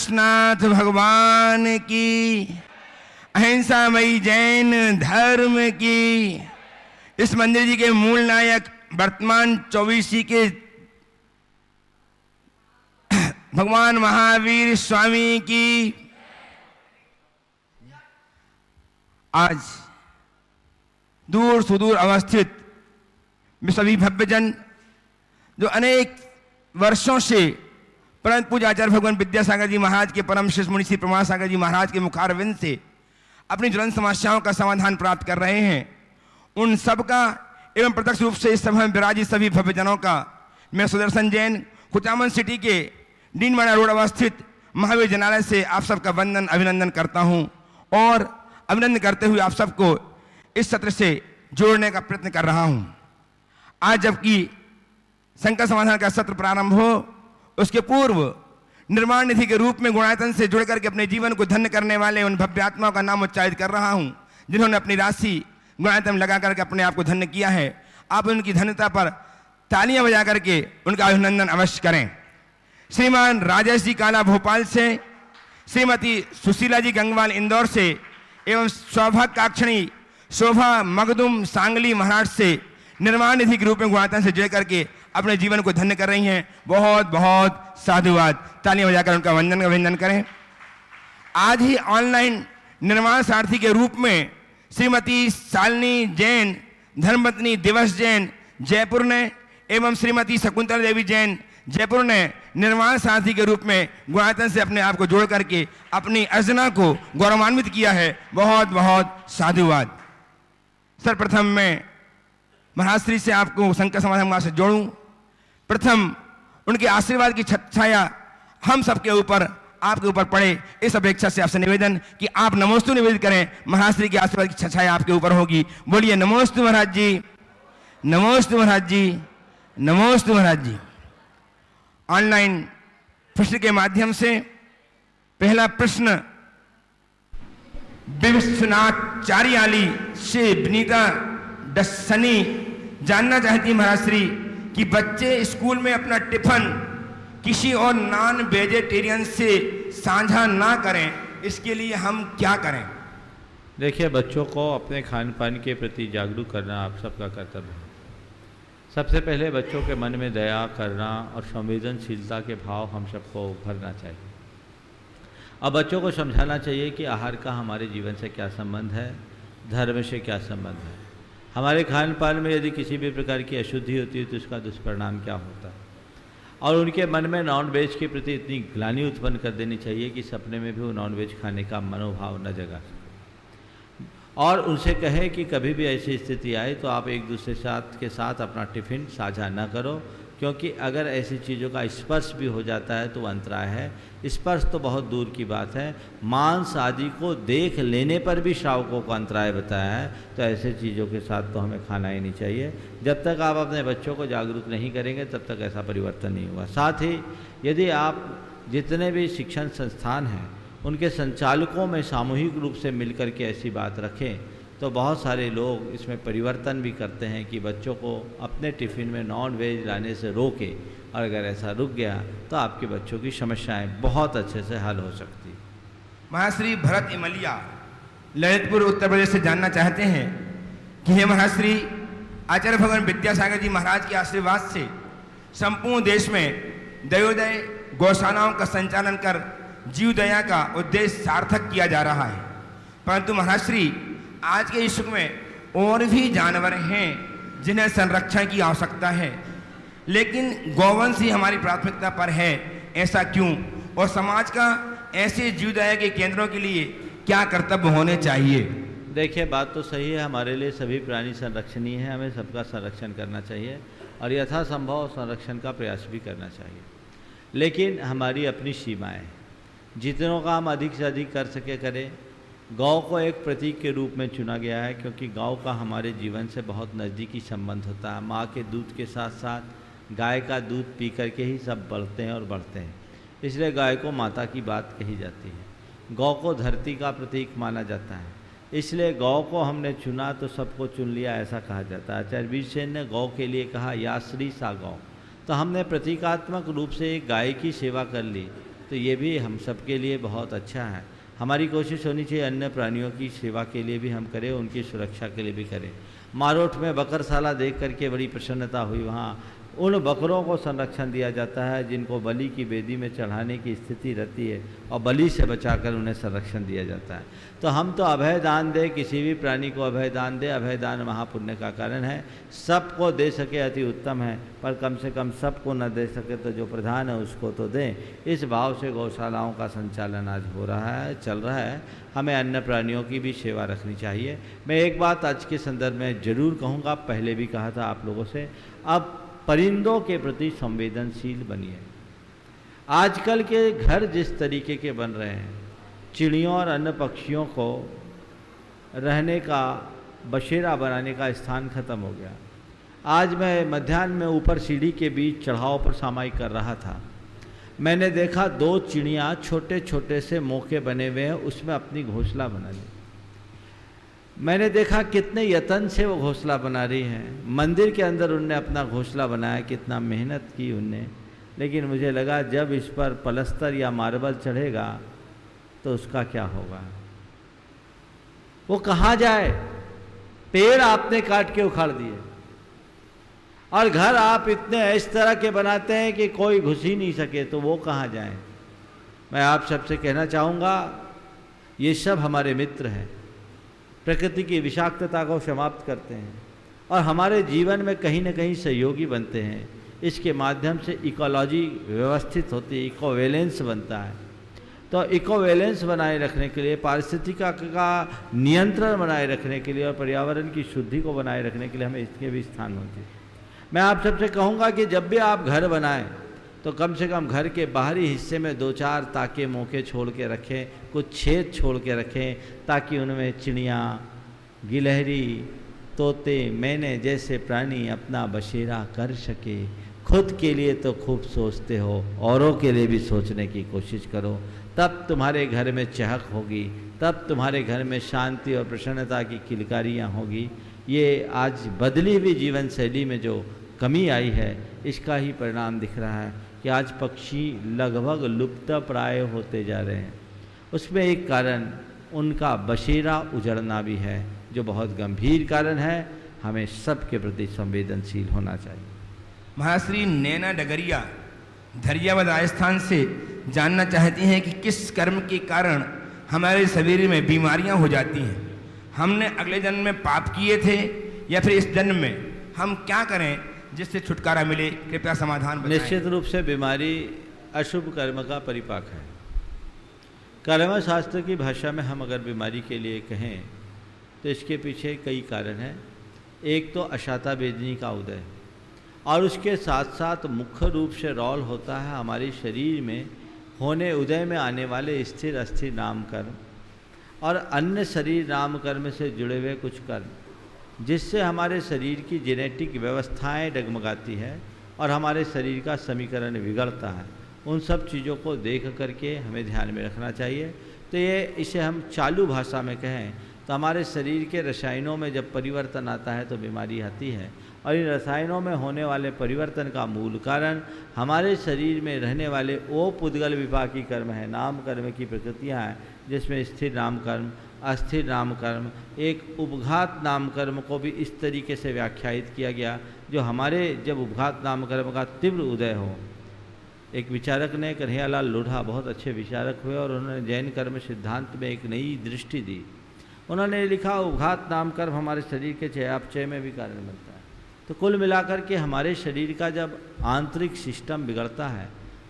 गोरक्षनाथ भगवान की, अहिंसामयी जैन धर्म की। इस मंदिर जी के मूल नायक वर्तमान 24 के भगवान महावीर स्वामी की। आज दूर सुदूर अवस्थित सभी भव्यजन जो अनेक वर्षों से परम पूज्य आचार्य भगवान विद्यासागर जी महाराज के परम शिष्य मुनि श्री प्रमाण सागर जी महाराज के मुखारविंद से अपनी ज्वलन समस्याओं का समाधान प्राप्त कर रहे हैं, उन सब का एवं प्रत्यक्ष रूप से इस सभा में विराजित सभी भव्यजनों का मैं सुदर्शन जैन कुचामन सिटी के डीनवाड़ा रोड अवस्थित महावीर जनालय से आप सबका वंदन अभिनंदन करता हूं और अभिनंदन करते हुए आप सबको इस सत्र से जोड़ने का प्रयत्न कर रहा हूं। आज जबकि संकट समाधान का सत्र प्रारंभ हो, उसके पूर्व निर्माण निधि के रूप में गुणायतन से जुड़ करके अपने जीवन को धन्य करने वाले उन भव्यात्माओं का नाम उच्चारित कर रहा हूं जिन्होंने अपनी राशि गुणायतन लगा करके अपने आप को धन्य किया है। आप उनकी धन्यता पर तालियां बजा करके उनका अभिनंदन अवश्य करें। श्रीमान राजेश जी काला भोपाल से, श्रीमती सुशीला जी गंगवाल इंदौर से एवं सौभाग्यकाक्षणी शोभा मखदूम सांगली महाराष्ट्र से निर्माण निधि के रूप में गुणायतन से जुड़ करके अपने जीवन को धन्य कर रही हैं। बहुत बहुत साधुवाद, तालियां बजाकर उनका वंदन अभिनंदन करें। आज ही ऑनलाइन निर्माण सारथी के रूप में श्रीमती शालिनी जैन धर्मपत्नी दिवस जैन जयपुर ने एवं श्रीमती शकुंतला देवी जैन जयपुर ने निर्माण सारथी के रूप में गुणायतन से अपने आप को जोड़ करके अपनी अर्चना को गौरवान्वित किया है। बहुत बहुत साधुवाद। सर्वप्रथम मैं महाराज श्री से आपको संकट समाधान से जोड़ूं। प्रथम उनके आशीर्वाद की छाया हम सबके ऊपर आपके ऊपर पड़े, इस अपेक्षा से आपसे निवेदन कि आप नमोस्तु निवेदित करें। महाराज श्री की आशीर्वाद की छाया आपके ऊपर होगी। बोलिए नमोस्तु महाराज जी, नमोस्तु महाराज जी, नमोस्तु महाराज जी। ऑनलाइन प्रश्न के माध्यम से पहला प्रश्न विश्वनाथ चारियाली से विनीता डसनी जानना चाहती महाराज श्री कि बच्चे स्कूल में अपना टिफिन किसी और नॉन वेजिटेरियन से साझा ना करें, इसके लिए हम क्या करें? देखिए, बच्चों को अपने खान पान के प्रति जागरूक करना आप सबका कर्तव्य है। सबसे पहले बच्चों के मन में दया करना और संवेदनशीलता के भाव हम सबको भरना चाहिए। अब बच्चों को समझाना चाहिए कि आहार का हमारे जीवन से क्या संबंध है, धर्म से क्या संबंध है। हमारे खान पान में यदि किसी भी प्रकार की अशुद्धि होती है तो उसका दुष्परिणाम क्या होता है, और उनके मन में नॉन वेज के प्रति इतनी ग्लानि उत्पन्न कर देनी चाहिए कि सपने में भी वो नॉन वेज खाने का मनोभाव न जगा सके। और उनसे कहें कि कभी भी ऐसी स्थिति आए तो आप एक दूसरे के साथ अपना टिफ़िन साझा न करो, क्योंकि अगर ऐसी चीज़ों का स्पर्श भी हो जाता है तो अंतराय है। स्पर्श तो बहुत दूर की बात है, मांस आदि को देख लेने पर भी श्रावकों को अंतराय बताया है। तो ऐसे चीज़ों के साथ तो हमें खाना ही नहीं चाहिए। जब तक आप अपने बच्चों को जागरूक नहीं करेंगे तब तक ऐसा परिवर्तन नहीं हुआ। साथ ही यदि आप जितने भी शिक्षण संस्थान हैं उनके संचालकों में सामूहिक रूप से मिलकर के ऐसी बात रखें तो बहुत सारे लोग इसमें परिवर्तन भी करते हैं कि बच्चों को अपने टिफ़िन में नॉन वेज लाने से रोके, और अगर ऐसा रुक गया तो आपके बच्चों की समस्याएं बहुत अच्छे से हल हो सकती। महाश्री भरत इमलिया ललितपुर उत्तर प्रदेश से जानना चाहते हैं कि हे महाश्री, आचार्य भगवान विद्यासागर जी महाराज के आशीर्वाद से संपूर्ण देश में दयोदय गौशालाओं का संचालन कर जीव दया का उद्देश्य सार्थक किया जा रहा है, परंतु महाश्री आज के युग में और भी जानवर हैं जिन्हें संरक्षण की आवश्यकता है, लेकिन गौवंश ही हमारी प्राथमिकता पर है। ऐसा क्यों? और समाज का ऐसे जीवदया के केंद्रों के लिए क्या कर्तव्य होने चाहिए? देखिए, बात तो सही है, हमारे लिए सभी प्राणी संरक्षणीय है, हमें सबका संरक्षण करना चाहिए और यथासंभव संरक्षण का प्रयास भी करना चाहिए। लेकिन हमारी अपनी सीमाएँ, जितनों का हम अधिक से अधिक कर सके करें। गौ को एक प्रतीक के रूप में चुना गया है क्योंकि गौ का हमारे जीवन से बहुत नज़दीकी संबंध होता है। माँ के दूध के साथ साथ गाय का दूध पी करके ही सब बढ़ते हैं और बढ़ते हैं, इसलिए गाय को माता की बात कही जाती है। गौ को धरती का प्रतीक माना जाता है, इसलिए गौ को हमने चुना तो सबको चुन लिया, ऐसा कहा जाता है। आचार्य वीरसेन ने गौ के लिए कहा या श्री सा गौ, तो हमने प्रतीकात्मक रूप से एक गाय की सेवा कर ली तो ये भी हम सबके लिए बहुत अच्छा है। हमारी कोशिश होनी चाहिए अन्य प्राणियों की सेवा के लिए भी हम करें, उनकी सुरक्षा के लिए भी करें। मारोठ में बकरशाला देख करके बड़ी प्रसन्नता हुई। वहाँ उन बकरों को संरक्षण दिया जाता है जिनको बलि की वेदी में चढ़ाने की स्थिति रहती है, और बलि से बचाकर उन्हें संरक्षण दिया जाता है। तो हम तो अभय दान दें, किसी भी प्राणी को अभय दान दे। अभय दान महापुण्य का कारण है। सबको दे सके अति उत्तम है, पर कम से कम सबको न दे सके तो जो प्रधान है उसको तो दें। इस भाव से गौशालाओं का संचालन आज हो रहा है, चल रहा है। हमें अन्य प्राणियों की भी सेवा रखनी चाहिए। मैं एक बात आज के संदर्भ में जरूर कहूँगा, पहले भी कहा था आप लोगों से, अब परिंदों के प्रति संवेदनशील बनिए। आजकल के घर जिस तरीके के बन रहे हैं, चिड़ियों और अन्य पक्षियों को रहने का, बसेरा बनाने का स्थान खत्म हो गया। आज मैं मध्याह्न में ऊपर सीढ़ी के बीच चढ़ाव पर सामायिक कर रहा था। मैंने देखा 2 चिड़ियाँ छोटे छोटे से मोके बने हुए हैं, उसमें अपनी घोंसला बना ली। मैंने देखा कितने यत्न से वो घोंसला बना रही हैं। मंदिर के अंदर उनने अपना घोंसला बनाया, कितना मेहनत की उनने। लेकिन मुझे लगा जब इस पर पलस्तर या मार्बल चढ़ेगा तो उसका क्या होगा, वो कहाँ जाए। पेड़ आपने काट के उखाड़ दिए और घर आप इतने इस तरह के बनाते हैं कि कोई घुस ही नहीं सके, तो वो कहाँ जाए। मैं आप सबसे कहना चाहूँगा, ये सब हमारे मित्र हैं, प्रकृति की विषाक्तता को समाप्त करते हैं और हमारे जीवन में कहीं न कहीं सहयोगी बनते हैं। इसके माध्यम से इकोलॉजी व्यवस्थित होती है, इकोवैलेंस बनता है। तो इकोवैलेंस बनाए रखने के लिए, पारिस्थितिकी का नियंत्रण बनाए रखने के लिए और पर्यावरण की शुद्धि को बनाए रखने के लिए हमें इसके भी स्थान होती है। मैं आप सबसे कहूँगा कि जब भी आप घर बनाएं तो कम से कम घर के बाहरी हिस्से में 2-4 ताके मौके छोड़ के रखें, कुछ छेद छोड़ के रखें, ताकि उनमें चिड़ियाँ, गिलहरी, तोते, मैने जैसे प्राणी अपना बसेरा कर सके। खुद के लिए तो खूब सोचते हो, औरों के लिए भी सोचने की कोशिश करो, तब तुम्हारे घर में चहक होगी, तब तुम्हारे घर में शांति और प्रसन्नता की किलकारियाँ होगी। ये आज बदली हुई जीवन शैली में जो कमी आई है, इसका ही परिणाम दिख रहा है कि आज पक्षी लगभग लुप्त प्राय होते जा रहे हैं। उसमें एक कारण उनका बसेरा उजड़ना भी है, जो बहुत गंभीर कारण है। हमें सबके प्रति संवेदनशील होना चाहिए। महाश्री नैना डगरिया धरियावाद राजस्थान से जानना चाहती हैं कि किस कर्म के कारण हमारे शरीर में बीमारियां हो जाती हैं। हमने अगले जन्म में पाप किए थे या फिर इस जन्म में हम क्या करें जिससे छुटकारा मिले, कृपया समाधान बताएं। निश्चित रूप से बीमारी अशुभ कर्म का परिपाक है। कर्म शास्त्र की भाषा में हम अगर बीमारी के लिए कहें तो इसके पीछे कई कारण हैं। एक तो अशाता वेदनी का उदय, और उसके साथ साथ मुख्य रूप से रोल होता है हमारे शरीर में होने उदय में आने वाले स्थिर अस्थिर नाम कर्म और अन्य शरीर नाम कर्म से जुड़े हुए कुछ कर्म, जिससे हमारे शरीर की जेनेटिक व्यवस्थाएं डगमगाती है और हमारे शरीर का समीकरण बिगड़ता है। उन सब चीज़ों को देख करके हमें ध्यान में रखना चाहिए। तो ये इसे हम चालू भाषा में कहें तो हमारे शरीर के रसायनों में जब परिवर्तन आता है तो बीमारी आती है, और इन रसायनों में होने वाले परिवर्तन का मूल कारण हमारे शरीर में रहने वाले वो पुद्गल विपाकी कर्म है, नाम कर्म की प्रकृतियाँ हैं, जिसमें स्थिर नाम कर्म, अस्थिर नाम कर्म, एक उपघात नाम कर्म को भी इस तरीके से व्याख्यायित किया गया, जो हमारे जब उपघात नाम कर्म का तीव्र उदय हो। एक विचारक ने, कन्हैयालाल लोढ़ा, बहुत अच्छे विचारक हुए और उन्होंने जैन कर्म सिद्धांत में एक नई दृष्टि दी। उन्होंने लिखा उपघात नाम कर्म हमारे शरीर के चयापचय में भी कारण बनता है। तो कुल मिलाकर के हमारे शरीर का जब आंतरिक सिस्टम बिगड़ता है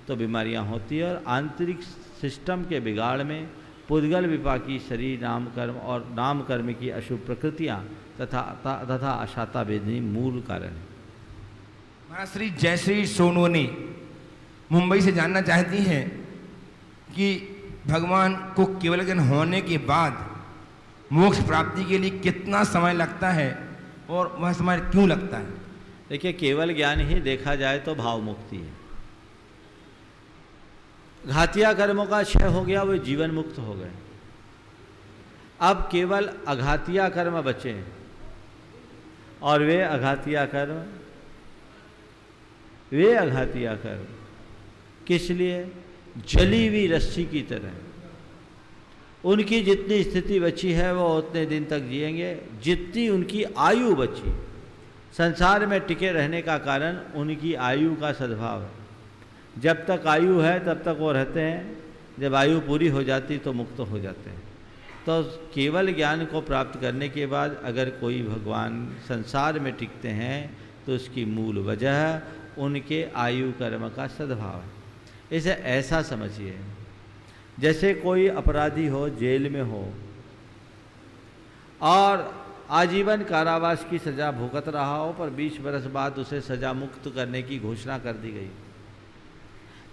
तो बीमारियां होती है, और आंतरिक सिस्टम के बिगाड़ में पुद्गल विपाकी शरीर नाम कर्म और नाम कर्म की अशुभ प्रकृतियाँ तथा अशाता वेदनी मूल कारण है। महाश्री जयश्री सोनोनी मुंबई से जानना चाहती हैं कि भगवान को केवल ज्ञान होने के बाद मोक्ष प्राप्ति के लिए कितना समय लगता है और वह समय क्यों लगता है। देखिए, केवल ज्ञान ही देखा जाए तो भाव मुक्ति है। घातिया कर्मों का क्षय हो गया, वो जीवन मुक्त हो गए। अब केवल अघातिया कर्म बचे हैं, और वे अघातिया कर्म किस लिए जली हुई रस्सी की तरह। उनकी जितनी स्थिति बची है वो उतने दिन तक जिएंगे जितनी उनकी आयु बची। संसार में टिके रहने का कारण उनकी आयु का सद्भाव है। जब तक आयु है तब तक वो रहते हैं, जब आयु पूरी हो जाती तो मुक्त हो जाते हैं। तो केवल ज्ञान को प्राप्त करने के बाद अगर कोई भगवान संसार में टिकते हैं तो उसकी मूल वजह उनके आयु कर्म का सद्भाव है। इसे ऐसा समझिए जैसे कोई अपराधी हो, जेल में हो और आजीवन कारावास की सज़ा भुगत रहा हो, पर 20 बरस बाद उसे सज़ा मुक्त करने की घोषणा कर दी गई।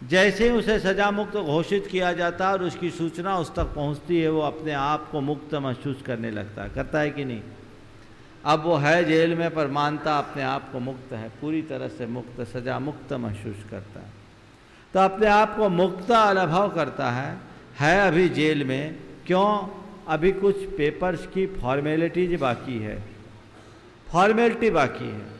जैसे ही उसे सज़ा मुक्त घोषित किया जाता है और उसकी सूचना उस तक पहुंचती है, वो अपने आप को मुक्त महसूस करने लगता है। करता है कि नहीं? अब वो है जेल में पर मानता अपने आप को मुक्त है, पूरी तरह से मुक्त, सज़ा मुक्त महसूस करता है। तो अपने आप को मुक्त अनुभव करता है अभी जेल में। क्यों? अभी कुछ पेपर्स की फॉर्मेलिटीज बाकी है, फॉर्मेलिटी बाकी है।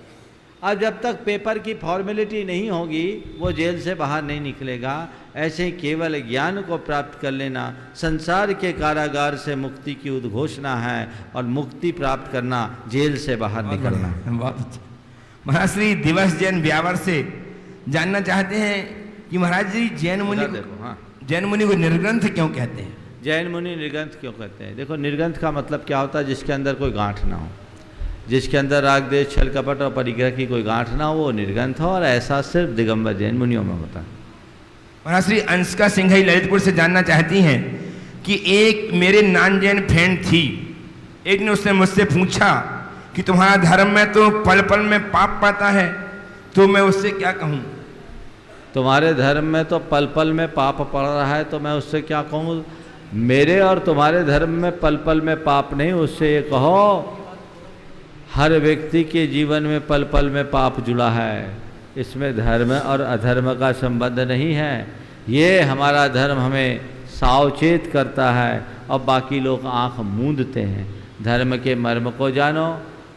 अब जब तक पेपर की फॉर्मेलिटी नहीं होगी वो जेल से बाहर नहीं निकलेगा। ऐसे ही केवल ज्ञान को प्राप्त कर लेना संसार के कारागार से मुक्ति की उद्घोषणा है, और मुक्ति प्राप्त करना जेल से बाहर निकलना। बहुत अच्छा। महाराज श्री दिवस जैन ब्यावर से जानना चाहते हैं कि महाराज जी जैन मुनि को निर्ग्रंथ क्यों कहते हैं? जैन मुनि निर्ग्रंथ क्यों कहते हैं? देखो, निर्ग्रंथ का मतलब क्या होता है? जिसके अंदर कोई गांठ ना हो, जिसके अंदर राग देश छल कपट और परिग्रह की कोई गांठ ना हो, वो निर्ग्रंथ हो। और ऐसा सिर्फ दिगंबर जैन मुनियों में होता है। महाराज श्री अंशिका सिंघई ललितपुर से जानना चाहती हैं कि एक मेरे नॉन जैन फ्रेंड थी, एक ने उसने मुझसे पूछा कि तुम्हारा धर्म में तो पल पल में पाप पड़ता है, तो मैं उससे क्या कहूँ? तुम्हारे धर्म में तो पल पल में पाप पड़ रहा है तो मैं उससे क्या कहूँ? मेरे और तुम्हारे धर्म में पल पल में पाप नहीं, उससे ये कहो हर व्यक्ति के जीवन में पल पल में पाप जुड़ा है। इसमें धर्म और अधर्म का संबंध नहीं है। ये हमारा धर्म हमें सावचेत करता है और बाकी लोग आंख मूंदते हैं। धर्म के मर्म को जानो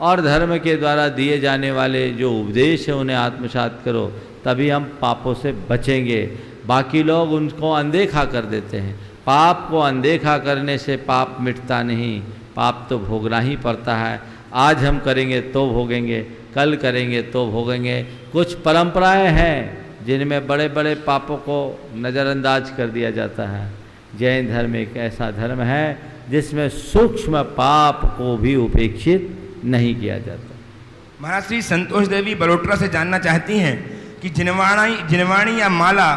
और धर्म के द्वारा दिए जाने वाले जो उपदेश है उन्हें आत्मसात करो, तभी हम पापों से बचेंगे। बाकी लोग उनको अनदेखा कर देते हैं। पाप को अनदेखा करने से पाप मिटता नहीं, पाप तो भोगना ही पड़ता है। आज हम करेंगे तो भोगेंगे, कल करेंगे तो भोगेंगे। कुछ परंपराएं हैं जिनमें बड़े बड़े पापों को नज़रअंदाज कर दिया जाता है। जैन धर्म एक ऐसा धर्म है जिसमें सूक्ष्म पाप को भी उपेक्षित नहीं किया जाता। महाराज श्री संतोष देवी बलोट्रा से जानना चाहती हैं कि जिनवाणी या माला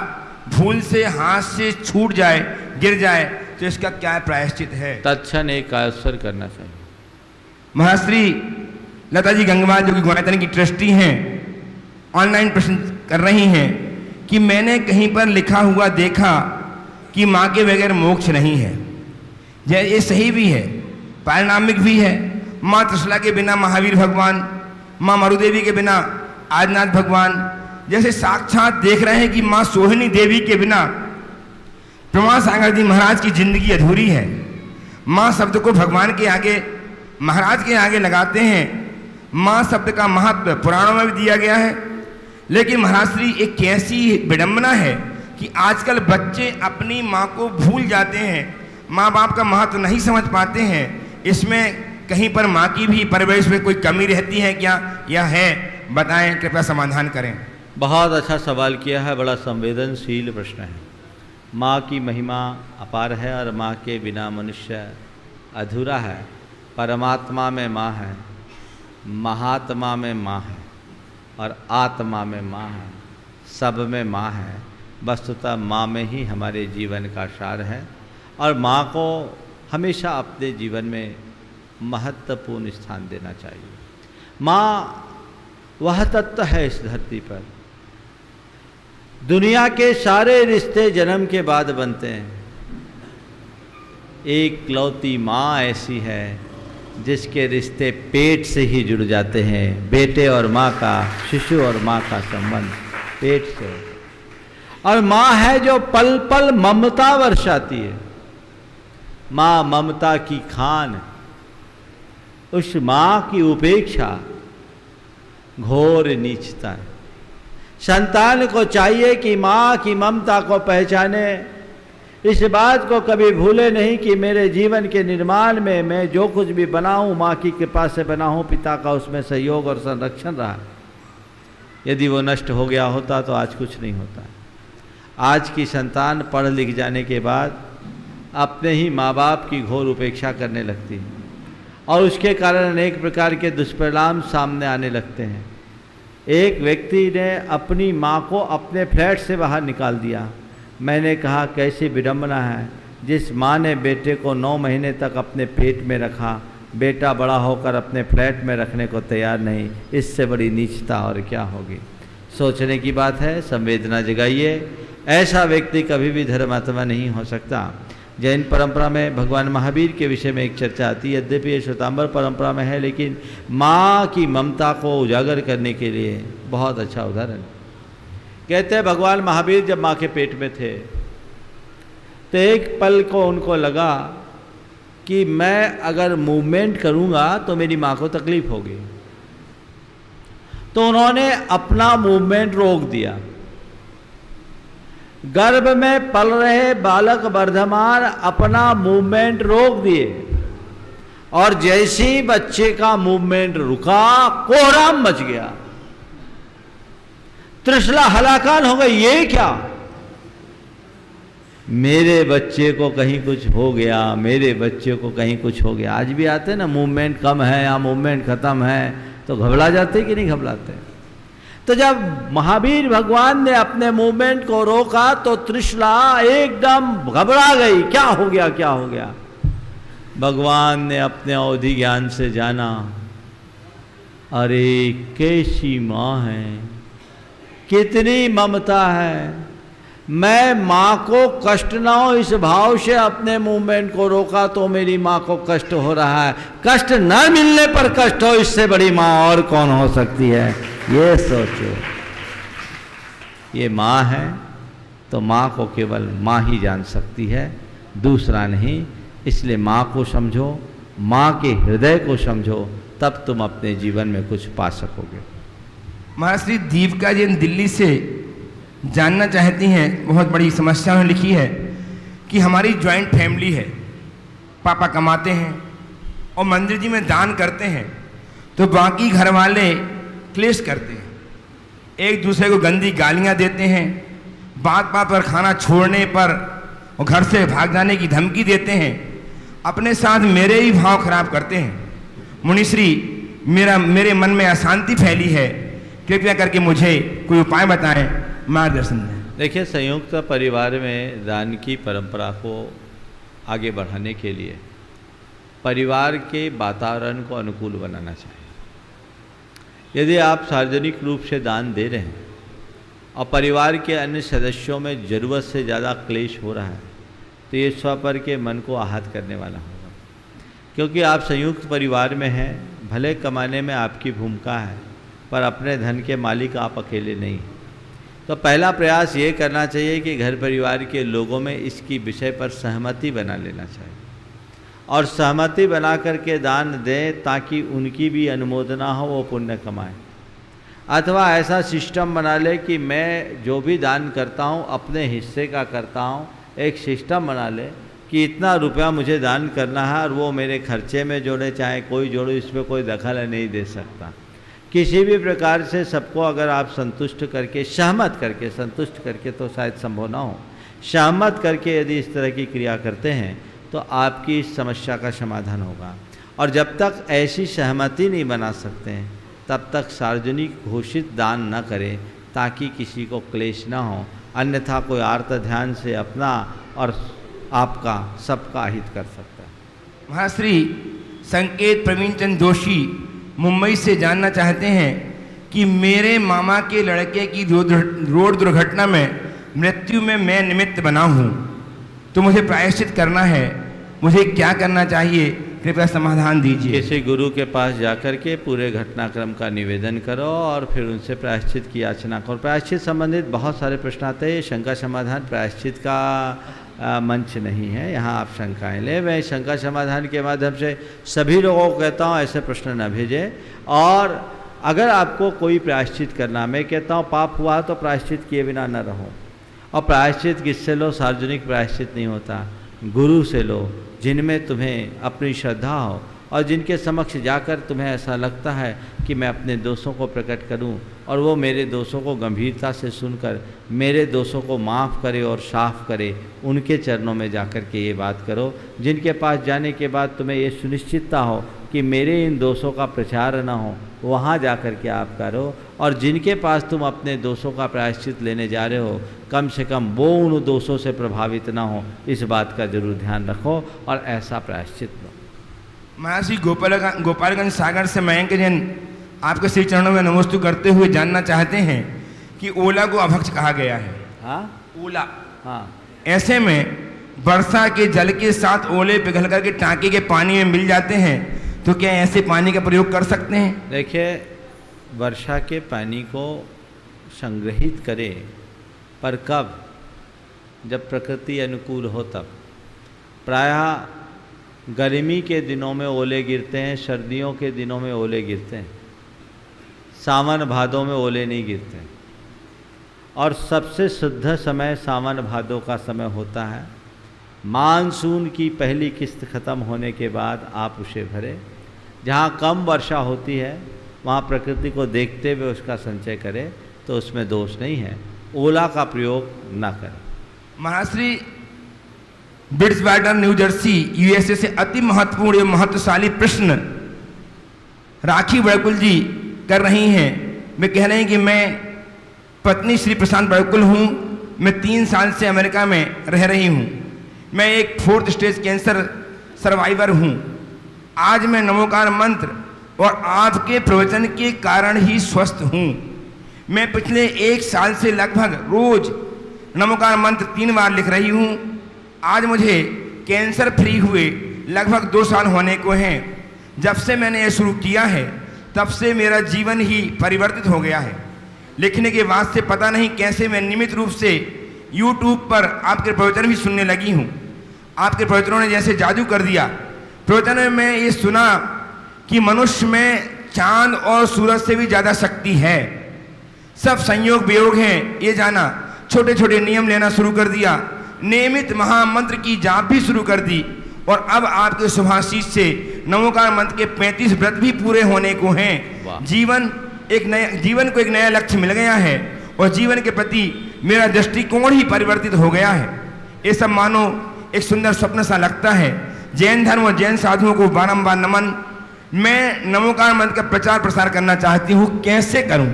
भूल से हाथ से छूट जाए, गिर जाए, तो इसका क्या प्रायश्चित है? तत्क्षण एक कायस्वर करना चाहिए। महाराज श्री लता जी गंगवाल जो कि गुणायतन की ट्रस्टी हैं, ऑनलाइन प्रश्न कर रही हैं कि मैंने कहीं पर लिखा हुआ देखा कि माँ के बगैर मोक्ष नहीं है। ये सही भी है, पारिणामिक भी है। माँ त्रिशला के बिना महावीर भगवान, माँ मरुदेवी के बिना आदिनाथ भगवान, जैसे साक्षात देख रहे हैं कि माँ सोहिनी देवी के बिना प्रमाण सागर जी महाराज की जिंदगी अधूरी है। माँ शब्द को भगवान के आगे, महाराज के आगे लगाते हैं। माँ शब्द का महत्व पुराणों में भी दिया गया है। लेकिन महाराज श्री एक कैसी विडंबना है कि आजकल बच्चे अपनी माँ को भूल जाते हैं, माँ बाप का महत्व नहीं समझ पाते हैं। इसमें कहीं पर माँ की भी परवरिश में कोई कमी रहती है क्या, या है? बताएं, कृपया समाधान करें। बहुत अच्छा सवाल किया है, बड़ा संवेदनशील प्रश्न है। माँ की महिमा अपार है और माँ के बिना मनुष्य अधूरा है। परमात्मा में माँ है, महात्मा में माँ है और आत्मा में माँ है, सब में माँ है। वस्तुतः माँ में ही हमारे जीवन का सार है और माँ को हमेशा अपने जीवन में महत्वपूर्ण स्थान देना चाहिए। माँ वह तत्व है इस धरती पर। दुनिया के सारे रिश्ते जन्म के बाद बनते हैं। एक लौती माँ ऐसी है जिसके रिश्ते पेट से ही जुड़ जाते हैं। बेटे और माँ का, शिशु और माँ का संबंध पेट से। और माँ है जो पल पल ममता वर्षाती है। माँ ममता की खान। उस माँ की उपेक्षा घोर नीचता है। संतान को चाहिए कि माँ की ममता को पहचाने, इस बात को कभी भूले नहीं कि मेरे जीवन के निर्माण में मैं जो कुछ भी बना हूँ माँ की कृपा से बना हूँ, पिता का उसमें सहयोग और संरक्षण रहा। यदि वो नष्ट हो गया होता तो आज कुछ नहीं होता। आज की संतान पढ़ लिख जाने के बाद अपने ही माँ बाप की घोर उपेक्षा करने लगती है और उसके कारण अनेक प्रकार के दुष्परिणाम सामने आने लगते हैं। एक व्यक्ति ने अपनी माँ को अपने फ्लैट से बाहर निकाल दिया। मैंने कहा कैसी विडंबना है, जिस माँ ने बेटे को 9 महीने तक अपने पेट में रखा, बेटा बड़ा होकर अपने फ्लैट में रखने को तैयार नहीं, इससे बड़ी नीचता और क्या होगी। सोचने की बात है, संवेदना जगाइए। ऐसा व्यक्ति कभी भी धर्मात्मा नहीं हो सकता। जैन परंपरा में भगवान महावीर के विषय में एक चर्चा आती है, यद्यपि ये श्वेतांबर परंपरा में है, लेकिन माँ की ममता को उजागर करने के लिए बहुत अच्छा उदाहरण। कहते हैं भगवान महावीर जब माँ के पेट में थे तो एक पल को उनको लगा कि मैं अगर मूवमेंट करूँगा तो मेरी माँ को तकलीफ होगी, तो उन्होंने अपना मूवमेंट रोक दिया। गर्भ में पल रहे बालक वर्धमान अपना मूवमेंट रोक दिए और जैसे ही बच्चे का मूवमेंट रुका, कोहराम मच गया, त्रिशला हलाकान हो गई। ये क्या, मेरे बच्चे को कहीं कुछ हो गया, मेरे बच्चे को कहीं कुछ हो गया। आज भी आते ना, मूवमेंट कम है या मूवमेंट खत्म है तो घबरा जाते कि नहीं घबराते। तो जब महावीर भगवान ने अपने मूवमेंट को रोका तो त्रिशला एकदम घबरा गई, क्या हो गया, क्या हो गया। भगवान ने अपने अवधि ज्ञान से जाना, अरे कैसी माँ है, कितनी ममता है। मैं माँ को कष्ट ना हो इस भाव से अपने मूवमेंट को रोका तो मेरी माँ को कष्ट हो रहा है। कष्ट न मिलने पर कष्ट हो, इससे बड़ी माँ और कौन हो सकती है। ये सोचो, ये माँ है तो माँ को केवल माँ ही जान सकती है, दूसरा नहीं। इसलिए माँ को समझो, माँ के हृदय को समझो, तब तुम अपने जीवन में कुछ पा सकोगे। महाश्री दीपिका जी दिल्ली से जानना चाहती हैं, बहुत बड़ी समस्या उन्होंने लिखी है कि हमारी जॉइंट फैमिली है, पापा कमाते हैं और मंदिर जी में दान करते हैं, तो बाकी घर वाले क्लेश करते हैं, एक दूसरे को गंदी गालियां देते हैं, बात बात पर खाना छोड़ने पर और घर से भाग जाने की धमकी देते हैं, अपने साथ मेरे ही भाव खराब करते हैं। मुनिश्री, मेरे मन में अशांति फैली है, कृपया करके मुझे कोई उपाय बताएं, मार्गदर्शन दें। देखिए, संयुक्त परिवार में दान की परंपरा को आगे बढ़ाने के लिए परिवार के वातावरण को अनुकूल बनाना चाहिए। यदि आप सार्वजनिक रूप से दान दे रहे हैं और परिवार के अन्य सदस्यों में ज़रूरत से ज़्यादा क्लेश हो रहा है तो ये स्वर के मन को आहत करने वाला होगा, क्योंकि आप संयुक्त परिवार में हैं। भले कमाने में आपकी भूमिका है, पर अपने धन के मालिक आप अकेले नहीं। तो पहला प्रयास ये करना चाहिए कि घर परिवार के लोगों में इसकी विषय पर सहमति बना लेना चाहिए और सहमति बना करके दान दें, ताकि उनकी भी अनुमोदना हो, वो पुण्य कमाएं। अथवा ऐसा सिस्टम बना ले कि मैं जो भी दान करता हूँ अपने हिस्से का करता हूँ। एक सिस्टम बना ले कि इतना रुपया मुझे दान करना है और वो मेरे खर्चे में जोड़े, चाहे कोई जोड़े, इसमें कोई दखल नहीं दे सकता। किसी भी प्रकार से सबको अगर आप संतुष्ट करके, सहमत करके, संतुष्ट करके तो शायद संभव ना हो, सहमत करके यदि इस तरह की क्रिया करते हैं तो आपकी इस समस्या का समाधान होगा। और जब तक ऐसी सहमति नहीं बना सकते हैं तब तक सार्वजनिक घोषित दान न करें, ताकि किसी को क्लेश ना हो। अन्यथा कोई आर्त ध्यान से अपना और आपका सबका हित कर सकता है। महाश्री संकेत प्रवीण चंद जोशी मुंबई से जानना चाहते हैं कि मेरे मामा के लड़के की रोड दुर्घटना में मृत्यु में मैं निमित्त बना हूँ, तो मुझे प्रायश्चित करना है, मुझे क्या करना चाहिए, कृपया समाधान दीजिए। किसी गुरु के पास जाकर के पूरे घटनाक्रम का निवेदन करो और फिर उनसे प्रायश्चित की याचना करो। प्रायश्चित संबंधित बहुत सारे प्रश्न आते हैं। शंका समाधान प्रायश्चित का मंच नहीं है, यहाँ आप शंकाएं लें। मैं शंका समाधान के माध्यम से सभी लोगों को कहता हूँ ऐसे प्रश्न न भेजें। और अगर आपको कोई प्रायश्चित करना, मैं कहता हूँ पाप हुआ तो प्रायश्चित किए बिना न रहो। और प्रायश्चित किससे लो? सार्वजनिक प्रायश्चित नहीं होता, गुरु से लो, जिनमें तुम्हें अपनी श्रद्धा हो और जिनके समक्ष जाकर तुम्हें ऐसा लगता है कि मैं अपने दोषों को प्रकट करूं और वो मेरे दोषों को गंभीरता से सुनकर मेरे दोषों को माफ़ करे और साफ करे, उनके चरणों में जाकर के ये बात करो। जिनके पास जाने के बाद तुम्हें ये सुनिश्चितता हो कि मेरे इन दोषों का प्रचार न हो, वहाँ जाकर के आप करो। और जिनके पास तुम अपने दोषों का प्रायश्चित लेने जा रहे हो, कम से कम वो उन दोषों से प्रभावित ना हो, इस बात का जरूर ध्यान रखो और ऐसा प्रायश्चित लो। महर्षि गोपालगंज सागर से मयंक जैन आपके श्री चरणों में नमोस्तु करते हुए जानना चाहते हैं कि ओला को अभक्ष कहा गया है। हाँ, ओला, हाँ, ऐसे में वर्षा के जल के साथ ओले पिघल करके टांके के पानी में मिल जाते हैं, तो क्या ऐसे पानी का प्रयोग कर सकते हैं? देखिए, वर्षा के पानी को संग्रहित करें, पर कब? जब प्रकृति अनुकूल हो तब। प्रायः गर्मी के दिनों में ओले गिरते हैं, सर्दियों के दिनों में ओले गिरते हैं, सावन भादों में ओले नहीं गिरते। और सबसे शुद्ध समय सावन भादों का समय होता है। मानसून की पहली किस्त खत्म होने के बाद आप उसे भरें। जहाँ कम वर्षा होती है वहाँ प्रकृति को देखते हुए उसका संचय करें, तो उसमें दोष नहीं है। ओला का प्रयोग ना करें। महाश्री बिट्सवाटर न्यू जर्सी यूएसए से अति महत्वपूर्ण एवं महत्वशाली प्रश्न राखी बड़कुल जी कर रही हैं। वे कह रहे हैं कि मैं पत्नी श्री प्रशांत बड़कुल हूँ। मैं 3 साल से अमेरिका में रह रही हूँ। मैं एक 4th स्टेज कैंसर सर्वाइवर हूँ। आज मैं नमोकार मंत्र और आपके प्रवचन के कारण ही स्वस्थ हूँ। मैं पिछले 1 साल से लगभग रोज नमोकार मंत्र 3 बार लिख रही हूँ। आज मुझे कैंसर फ्री हुए लगभग 2 साल होने को हैं। जब से मैंने ये शुरू किया है तब से मेरा जीवन ही परिवर्तित हो गया है। लिखने के बाद से पता नहीं कैसे मैं नियमित रूप से YouTube पर आपके प्रवचन भी सुनने लगी हूँ। आपके प्रवचनों ने जैसे जादू कर दिया। प्रवचन में मैं ये सुना कि मनुष्य में चांद और सूरज से भी ज़्यादा शक्ति है। सब संयोग वियोग हैं ये जाना। छोटे छोटे नियम लेना शुरू कर दिया। नियमित महामंत्र की जाप भी शुरू कर दी। और अब आपके शुभाशीष से नमोकार मंत्र के 35 व्रत भी पूरे होने को हैं। जीवन को एक नया लक्ष्य मिल गया है और जीवन के प्रति मेरा दृष्टिकोण ही परिवर्तित हो गया है। ये सब मानो एक सुंदर स्वप्न सा लगता है। जैन धर्म और जैन साधुओं को बारंबार नमन। मैं नमोकार मंत्र का प्रचार प्रसार करना चाहती हूँ, कैसे करूँ?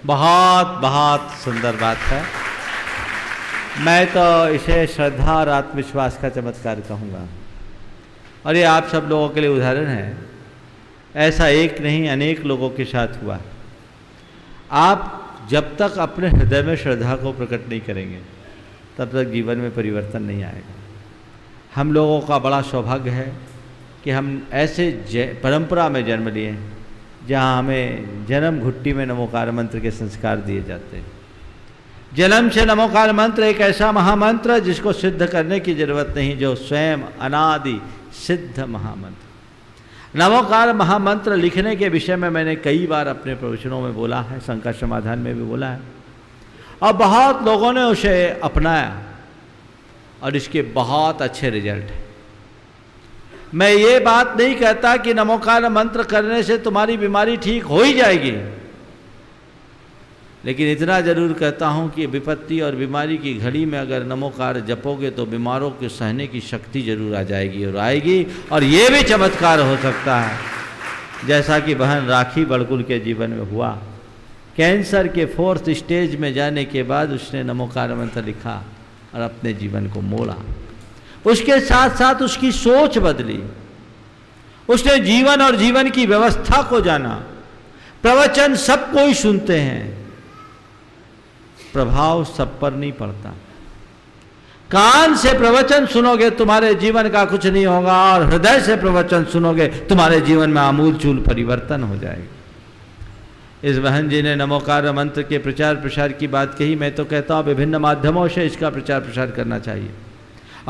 बहुत बहुत सुंदर बात है। मैं तो इसे श्रद्धा और आत्मविश्वास का चमत्कार कहूँगा। और ये आप सब लोगों के लिए उदाहरण है। ऐसा एक नहीं, अनेक लोगों के साथ हुआ। आप जब तक अपने हृदय में श्रद्धा को प्रकट नहीं करेंगे तब तक जीवन में परिवर्तन नहीं आएगा। हम लोगों का बड़ा सौभाग्य है कि हम ऐसे परंपरा में जन्म लिए जहाँ हमें जन्म घुट्टी में नमोकार मंत्र के संस्कार दिए जाते हैं। जन्म से नमोकार मंत्र एक ऐसा महामंत्र जिसको सिद्ध करने की जरूरत नहीं, जो स्वयं अनादि सिद्ध महामंत्र। नमोकार महामंत्र लिखने के विषय में मैंने कई बार अपने प्रवचनों में बोला है, संकट समाधान में भी बोला है, और बहुत लोगों ने उसे अपनाया और इसके बहुत अच्छे रिजल्ट हैं। मैं ये बात नहीं कहता कि नमोकार मंत्र करने से तुम्हारी बीमारी ठीक हो ही जाएगी, लेकिन इतना जरूर कहता हूँ कि विपत्ति और बीमारी की घड़ी में अगर नमोकार जपोगे तो बीमारों के सहने की शक्ति जरूर आ जाएगी और आएगी। और ये भी चमत्कार हो सकता है जैसा कि बहन राखी बड़कुल के जीवन में हुआ। कैंसर के 4th स्टेज में जाने के बाद उसने नमोकार मंत्र लिखा और अपने जीवन को मोड़ा। उसके साथ साथ उसकी सोच बदली। उसने जीवन और जीवन की व्यवस्था को जाना। प्रवचन सब कोई सुनते हैं, प्रभाव सब पर नहीं पड़ता। कान से प्रवचन सुनोगे तुम्हारे जीवन का कुछ नहीं होगा, और हृदय से प्रवचन सुनोगे तुम्हारे जीवन में आमूल चूल परिवर्तन हो जाएगा। इस बहन जी ने नमोकार मंत्र के प्रचार प्रसार की बात कही। मैं तो कहता हूँ विभिन्न माध्यमों से इसका प्रचार प्रसार करना चाहिए।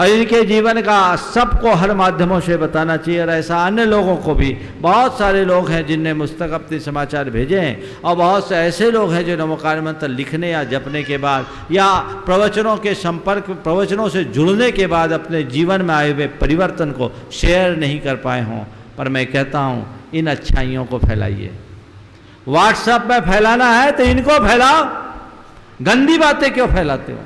और इनके जीवन का सबको हर माध्यमों से बताना चाहिए। और ऐसा अन्य लोगों को भी, बहुत सारे लोग हैं जिनने मुझ तक अपने समाचार भेजे हैं, और बहुत से ऐसे लोग हैं जो नमोकार मंत्र लिखने या जपने के बाद या प्रवचनों के संपर्क, प्रवचनों से जुड़ने के बाद अपने जीवन में आए हुए परिवर्तन को शेयर नहीं कर पाए हों। पर मैं कहता हूँ, इन अच्छाइयों को फैलाइए। व्हाट्सएप में फैलाना है तो इनको फैलाओ, गंदी बातें क्यों फैलाते हो,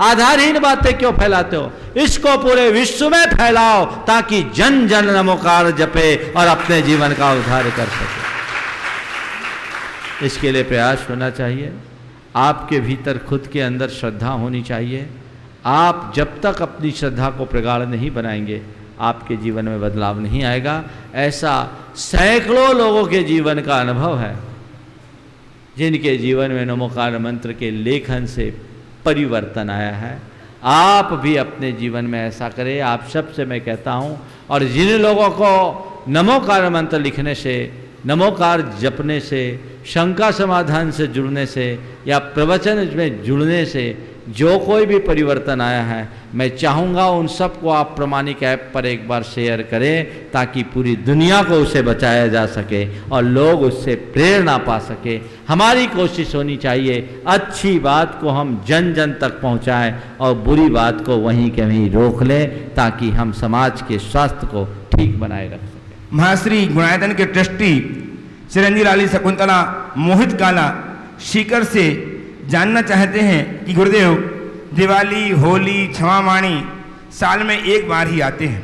आधारहीन बातें क्यों फैलाते हो? इसको पूरे विश्व में फैलाओ ताकि जन जन नमोकार जपे और अपने जीवन का उद्धार कर सके। इसके लिए प्रयास होना चाहिए। आपके भीतर खुद के अंदर श्रद्धा होनी चाहिए। आप जब तक अपनी श्रद्धा को प्रगाढ़ नहीं बनाएंगे, आपके जीवन में बदलाव नहीं आएगा। ऐसा सैकड़ों लोगों के जीवन का अनुभव है जिनके जीवन में नमोकार मंत्र के लेखन से परिवर्तन आया है। आप भी अपने जीवन में ऐसा करें, आप सबसे मैं कहता हूँ। और जिन लोगों को नमोकार मंत्र लिखने से, नमोकार जपने से, शंका समाधान से जुड़ने से या प्रवचन में जुड़ने से जो कोई भी परिवर्तन आया है, मैं चाहूँगा उन सबको आप प्रमाणिक ऐप पर एक बार शेयर करें ताकि पूरी दुनिया को उसे बचाया जा सके और लोग उससे प्रेरणा पा सके। हमारी कोशिश होनी चाहिए अच्छी बात को हम जन जन तक पहुँचाएं और बुरी बात को वहीं के वहीं रोक लें ताकि हम समाज के स्वास्थ्य को ठीक बनाए रख सकें। महाश्री गुणायतन के ट्रस्टी चिरंजीव लाली शकुंतला मोहित काला सीकर से जानना चाहते हैं कि गुरुदेव, दिवाली, होली, क्षमावाणी साल में एक बार ही आते हैं।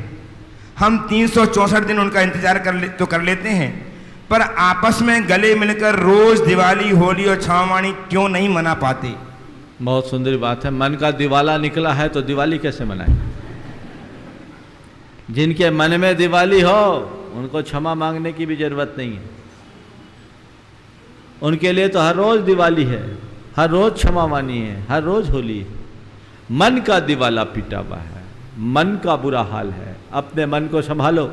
हम 364 दिन उनका इंतजार कर लेते हैं, पर आपस में गले मिलकर रोज दिवाली, होली और क्षमावाणी क्यों नहीं मना पाते? बहुत सुंदर बात है। मन का दिवाला निकला है तो दिवाली कैसे मनाएं? जिनके मन में दिवाली हो उनको क्षमा मांगने की भी जरूरत नहीं है। उनके लिए तो हर रोज दिवाली है, हर रोज क्षमावाणी है, हर रोज होली है। मन का दिवाला पिटा हुआ है, मन का बुरा हाल है। अपने मन को संभालो,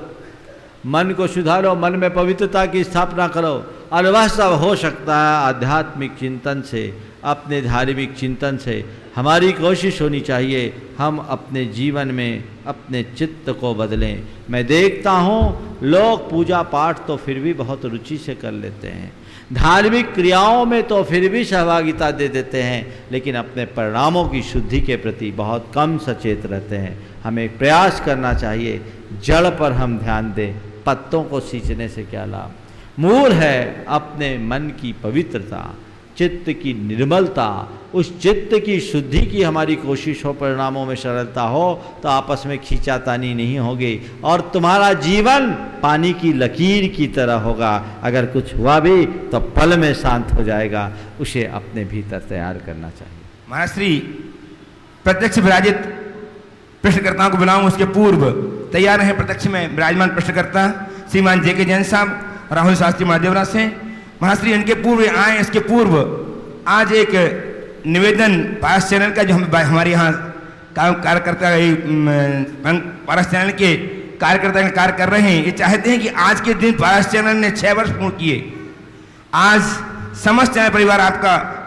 मन को सुधारो, मन में पवित्रता की स्थापना करो। और वह सब हो सकता है आध्यात्मिक चिंतन से, अपने धार्मिक चिंतन से। हमारी कोशिश होनी चाहिए हम अपने जीवन में अपने चित्त को बदलें। मैं देखता हूँ लोग पूजा पाठ तो फिर भी बहुत रुचि से कर लेते हैं, धार्मिक क्रियाओं में तो फिर भी सहभागिता दे देते हैं, लेकिन अपने परिणामों की शुद्धि के प्रति बहुत कम सचेत रहते हैं। हमें प्रयास करना चाहिए जड़ पर हम ध्यान दें, पत्तों को सींचने से क्या लाभ। मूल है अपने मन की पवित्रता, चित्त की निर्मलता। उस चित्त की शुद्धि की हमारी कोशिश हो, परिणामों में सरलता हो तो आपस में खींचातानी नहीं होगी और तुम्हारा जीवन पानी की लकीर की तरह होगा। अगर कुछ हुआ भी तो पल में शांत हो जाएगा। उसे अपने भीतर तैयार करना चाहिए। महाश्री प्रत्यक्ष विराजित प्रश्नकर्ताओं को बुलाऊं, उसके पूर्व तैयार हैं प्रत्यक्ष में विराजमान प्रश्नकर्ता श्रीमान जेके जैन साहब, राहुल शास्त्री महादेवरा से। महाश्री इनके पूर्व आए, इसके पूर्व आज एक निवेदन पारस चैनल का, जो हमारे यहाँ कार्यकर्ता पारस चैनल के कार्यकर्ता कार्य कर रहे हैं, ये चाहते हैं कि आज के दिन पारस चैनल ने 6 वर्ष पूर्ण किए। आज समस्त चैनल परिवार आपका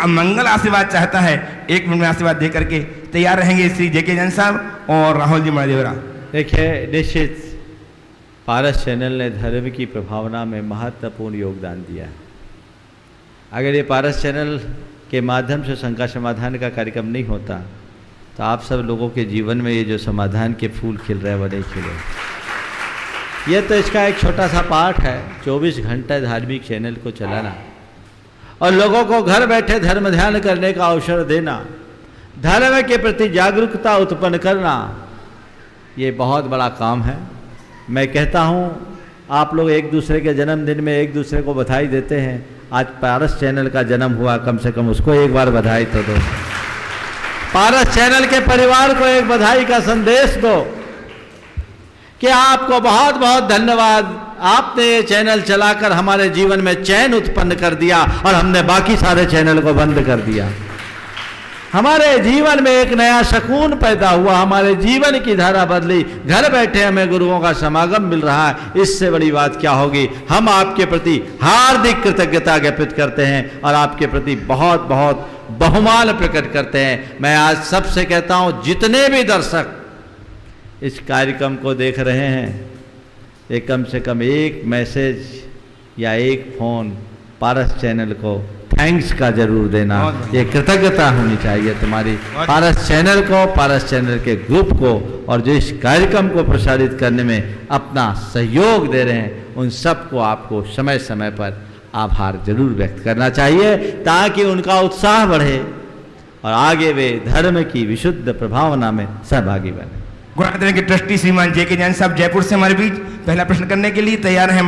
मंगल आशीर्वाद चाहता है। 1 मिनट में आशीर्वाद दे करके तैयार रहेंगे श्री जेके जैन साहब और राहुल जी महादेवरा। देखिए, निश्चित पारस चैनल ने धर्म की प्रभावना में महत्वपूर्ण योगदान दिया है। अगर ये पारस चैनल के माध्यम से शंका समाधान का कार्यक्रम नहीं होता तो आप सब लोगों के जीवन में ये जो समाधान के फूल खिल रहे हैं वो नहीं खिले। ये तो इसका एक छोटा सा पार्ट है, 24 घंटे धार्मिक चैनल को चलाना और लोगों को घर बैठे धर्म ध्यान करने का अवसर देना, धर्म के प्रति जागरूकता उत्पन्न करना, ये बहुत बड़ा काम है। मैं कहता हूँ आप लोग एक दूसरे के जन्मदिन में एक दूसरे को बधाई देते हैं। आज पारस चैनल का जन्म हुआ, कम से कम उसको एक बार बधाई तो दो। पारस चैनल के परिवार को एक बधाई का संदेश दो कि आपको बहुत बहुत धन्यवाद, आपने ये चैनल चलाकर हमारे जीवन में चैन उत्पन्न कर दिया और हमने बाकी सारे चैनल को बंद कर दिया। हमारे जीवन में एक नया सुकून पैदा हुआ, हमारे जीवन की धारा बदली, घर बैठे हमें गुरुओं का समागम मिल रहा है। इससे बड़ी बात क्या होगी। हम आपके प्रति हार्दिक कृतज्ञता ज्ञापित करते हैं और आपके प्रति बहुत बहुत बहुमान प्रकट करते हैं। मैं आज सबसे कहता हूं, जितने भी दर्शक इस कार्यक्रम को देख रहे हैं, ये कम से कम एक मैसेज या एक फ़ोन पारस चैनल को थैंक्स का जरूर देना। ये कृतज्ञता होनी चाहिए तुम्हारी पारस चैनल को, पारस चैनल के ग्रुप को, और जो इस कार्यक्रम को प्रसारित करने में अपना सहयोग दे रहे हैं, उन सबको आपको समय समय पर आभार जरूर व्यक्त करना चाहिए, ताकि उनका उत्साह बढ़े और आगे वे धर्म की विशुद्ध प्रभावना में सहभागी बने। गुरुद्वारा के ट्रस्टी श्रीमान जे के जैन साहब जयपुर से हमारे बीच पहला प्रश्न करने के लिए तैयार हैं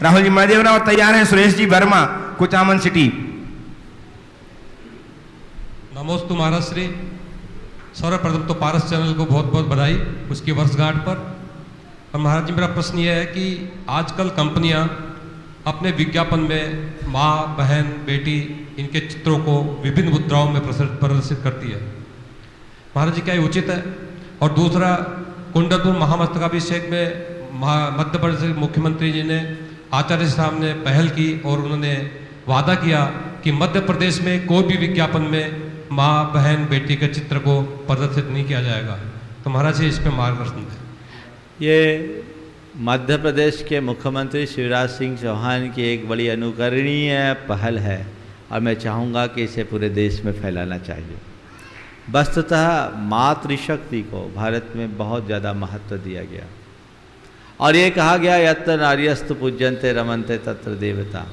राहुल जी महादेवरा, और तैयार हैं सुरेश जी वर्मा, कुचामन सिटी। नमोस्तु महाराज श्री। सर्वप्रथम तो पारस चैनल को बहुत बहुत बधाई उसकी वर्षगांठ पर। और महाराज जी, मेरा प्रश्न यह है कि आजकल कंपनियां अपने विज्ञापन में माँ, बहन, बेटी इनके चित्रों को विभिन्न मुद्राओं में प्रदर्शित करती है। महाराज जी, क्या ये उचित है? और दूसरा, कुंडलपुर महामस्तकाभिषेक में मध्य प्रदेश के मुख्यमंत्री जी ने आचार्य साहब ने पहल की और उन्होंने वादा किया कि मध्य प्रदेश में कोई भी विज्ञापन में माँ, बहन, बेटी के चित्र को प्रदर्शित नहीं किया जाएगा। तो महाराज जी, इस पर मार्गदर्शन दें। ये मध्य प्रदेश के मुख्यमंत्री शिवराज सिंह चौहान की एक बड़ी अनुकरणीय पहल है, और मैं चाहूँगा कि इसे पूरे देश में फैलाना चाहिए। वस्तुतः मातृशक्ति को भारत में बहुत ज़्यादा महत्व दिया गया, और ये कहा गया, यत्र नार्यस्तु पूज्यन्ते रमन्ते तत्र देवता।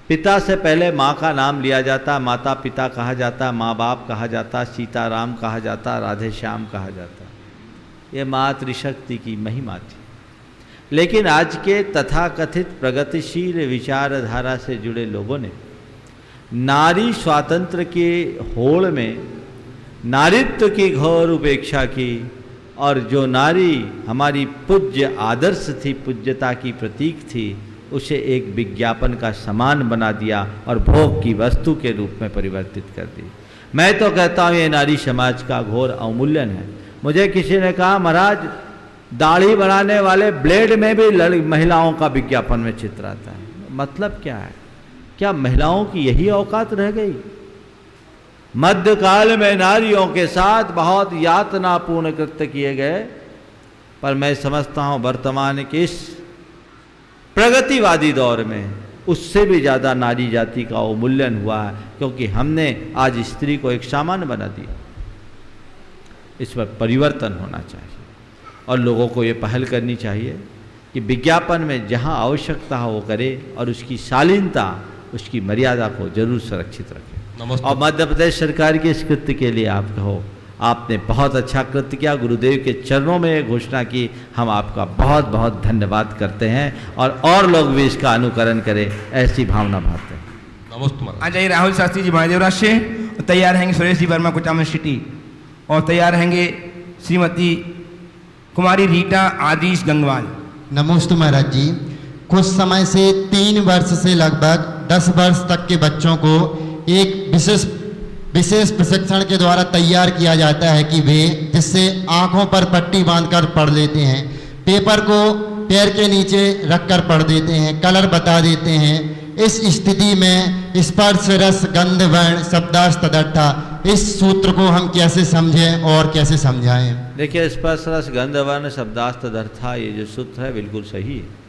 पिता से पहले माँ का नाम लिया जाता, माता पिता कहा जाता, माँ बाप कहा जाता, सीताराम कहा जाता, राधे श्याम कहा जाता। ये मातृशक्ति की महिमा थी। लेकिन आज के तथाकथित प्रगतिशील विचारधारा से जुड़े लोगों ने नारी स्वातंत्र्य के होड़ में नारीत्व की घोर उपेक्षा की, और जो नारी हमारी पूज्य आदर्श थी, पूज्यता की प्रतीक थी, उसे एक विज्ञापन का सामान बना दिया और भोग की वस्तु के रूप में परिवर्तित कर दी। मैं तो कहता हूँ ये नारी समाज का घोर अवमूल्यन है। मुझे किसी ने कहा, महाराज दाढ़ी बनाने वाले ब्लेड में भी महिलाओं का विज्ञापन में चित्र आता है। मतलब क्या है? क्या महिलाओं की यही औकात रह गई? मध्यकाल में नारियों के साथ बहुत यातनापूर्ण कृत्य किए गए, पर मैं समझता हूँ वर्तमान के इस प्रगतिवादी दौर में उससे भी ज़्यादा नारी जाति का अवमूल्यन हुआ है, क्योंकि हमने आज स्त्री को एक सामान बना दिया। इस पर परिवर्तन होना चाहिए और लोगों को ये पहल करनी चाहिए कि विज्ञापन में जहाँ आवश्यकता हो वो करे, और उसकी शालीनता, उसकी मर्यादा को जरूर सुरक्षित रखें। और मध्य प्रदेश सरकार के इस कृत्य के लिए आप कहो, आपने बहुत अच्छा कृत्य किया, गुरुदेव के चरणों में ये घोषणा की, हम आपका बहुत बहुत धन्यवाद करते हैं, और लोग भी इसका अनुकरण करें, ऐसी भावना भाते हैं। नमस्ते। आ जाइए राहुल शास्त्री जी महादेवरा से, तैयार रहेंगे सुरेश जी वर्मा कुचामन सिटी, और तैयार रहेंगे श्रीमती कुमारी रीटा आदिश गंगवाल। नमस्ते महाराज जी। कुछ समय से 3 वर्ष से लगभग 10 वर्ष तक के बच्चों को एक विशेष प्रशिक्षण के द्वारा तैयार किया जाता है कि वे जिससे आंखों पर पट्टी बांधकर पढ़ लेते हैं, पेपर को पैर के नीचे रखकर पढ़ देते हैं, कलर बता देते हैं। इस स्थिति में स्पर्श रस गंध वर्ण शब्दार्थ तदर्था, इस सूत्र को हम कैसे समझें और कैसे समझाएं? देखिए, स्पर्श रस गंध वर्ण शब्दार्थ तदर्था, ये जो सूत्र है बिल्कुल सही है।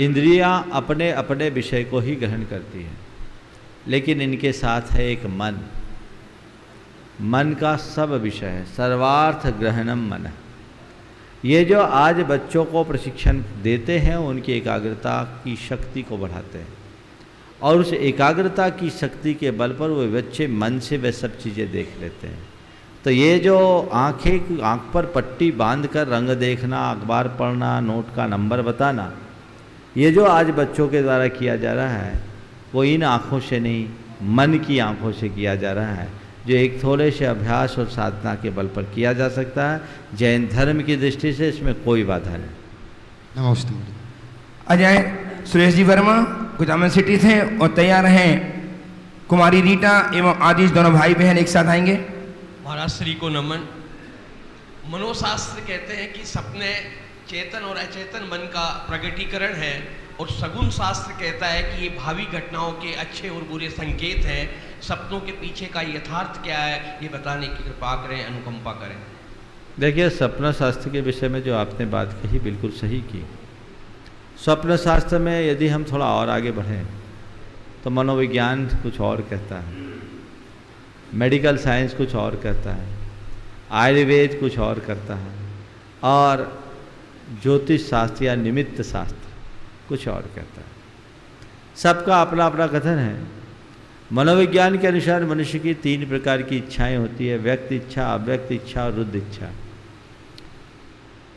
इंद्रियां अपने अपने विषय को ही ग्रहण करती हैं, लेकिन इनके साथ है एक मन। मन का सब विषय है, सर्वार्थ ग्रहणम मन। ये जो आज बच्चों को प्रशिक्षण देते हैं, उनकी एकाग्रता की शक्ति को बढ़ाते हैं, और उस एकाग्रता की शक्ति के बल पर वो बच्चे मन से वे सब चीज़ें देख लेते हैं। तो ये जो आँख पर पट्टी बांधकर रंग देखना, अखबार पढ़ना, नोट का नंबर बताना, ये जो आज बच्चों के द्वारा किया जा रहा है, वो इन आँखों से नहीं, मन की आँखों से किया जा रहा है, जो एक थोड़े से अभ्यास और साधना के बल पर किया जा सकता है। जैन धर्म की दृष्टि से इसमें कोई बाधा नहीं। नमस्ते। अजय सुरेश जी वर्मा कुचामन सिटी थे, और तैयार हैं कुमारी रीटा एवं आदिश, दोनों भाई बहन एक साथ आएंगे। महाराज श्री को नमन। मनोशास्त्र कहते हैं कि सपने चेतन और अचेतन मन का प्रगटीकरण है, और सगुन शास्त्र कहता है कि ये भावी घटनाओं के अच्छे और बुरे संकेत हैं। सपनों के पीछे का यथार्थ क्या है, ये बताने की कृपा करें, अनुकंपा करें। देखिए, स्वप्न शास्त्र के विषय में जो आपने बात कही बिल्कुल सही की। स्वप्न शास्त्र में यदि हम थोड़ा और आगे बढ़ें तो मनोविज्ञान कुछ और कहता है, मेडिकल साइंस कुछ और कहता है, आयुर्वेद कुछ और करता है, और ज्योतिष शास्त्र या निमित्त शास्त्र कुछ और कहता है। सबका अपना अपना कथन है। मनोविज्ञान के अनुसार मनुष्य की 3 प्रकार की इच्छाएं होती है, व्यक्त इच्छा, अव्यक्त इच्छा और रुद्ध इच्छा।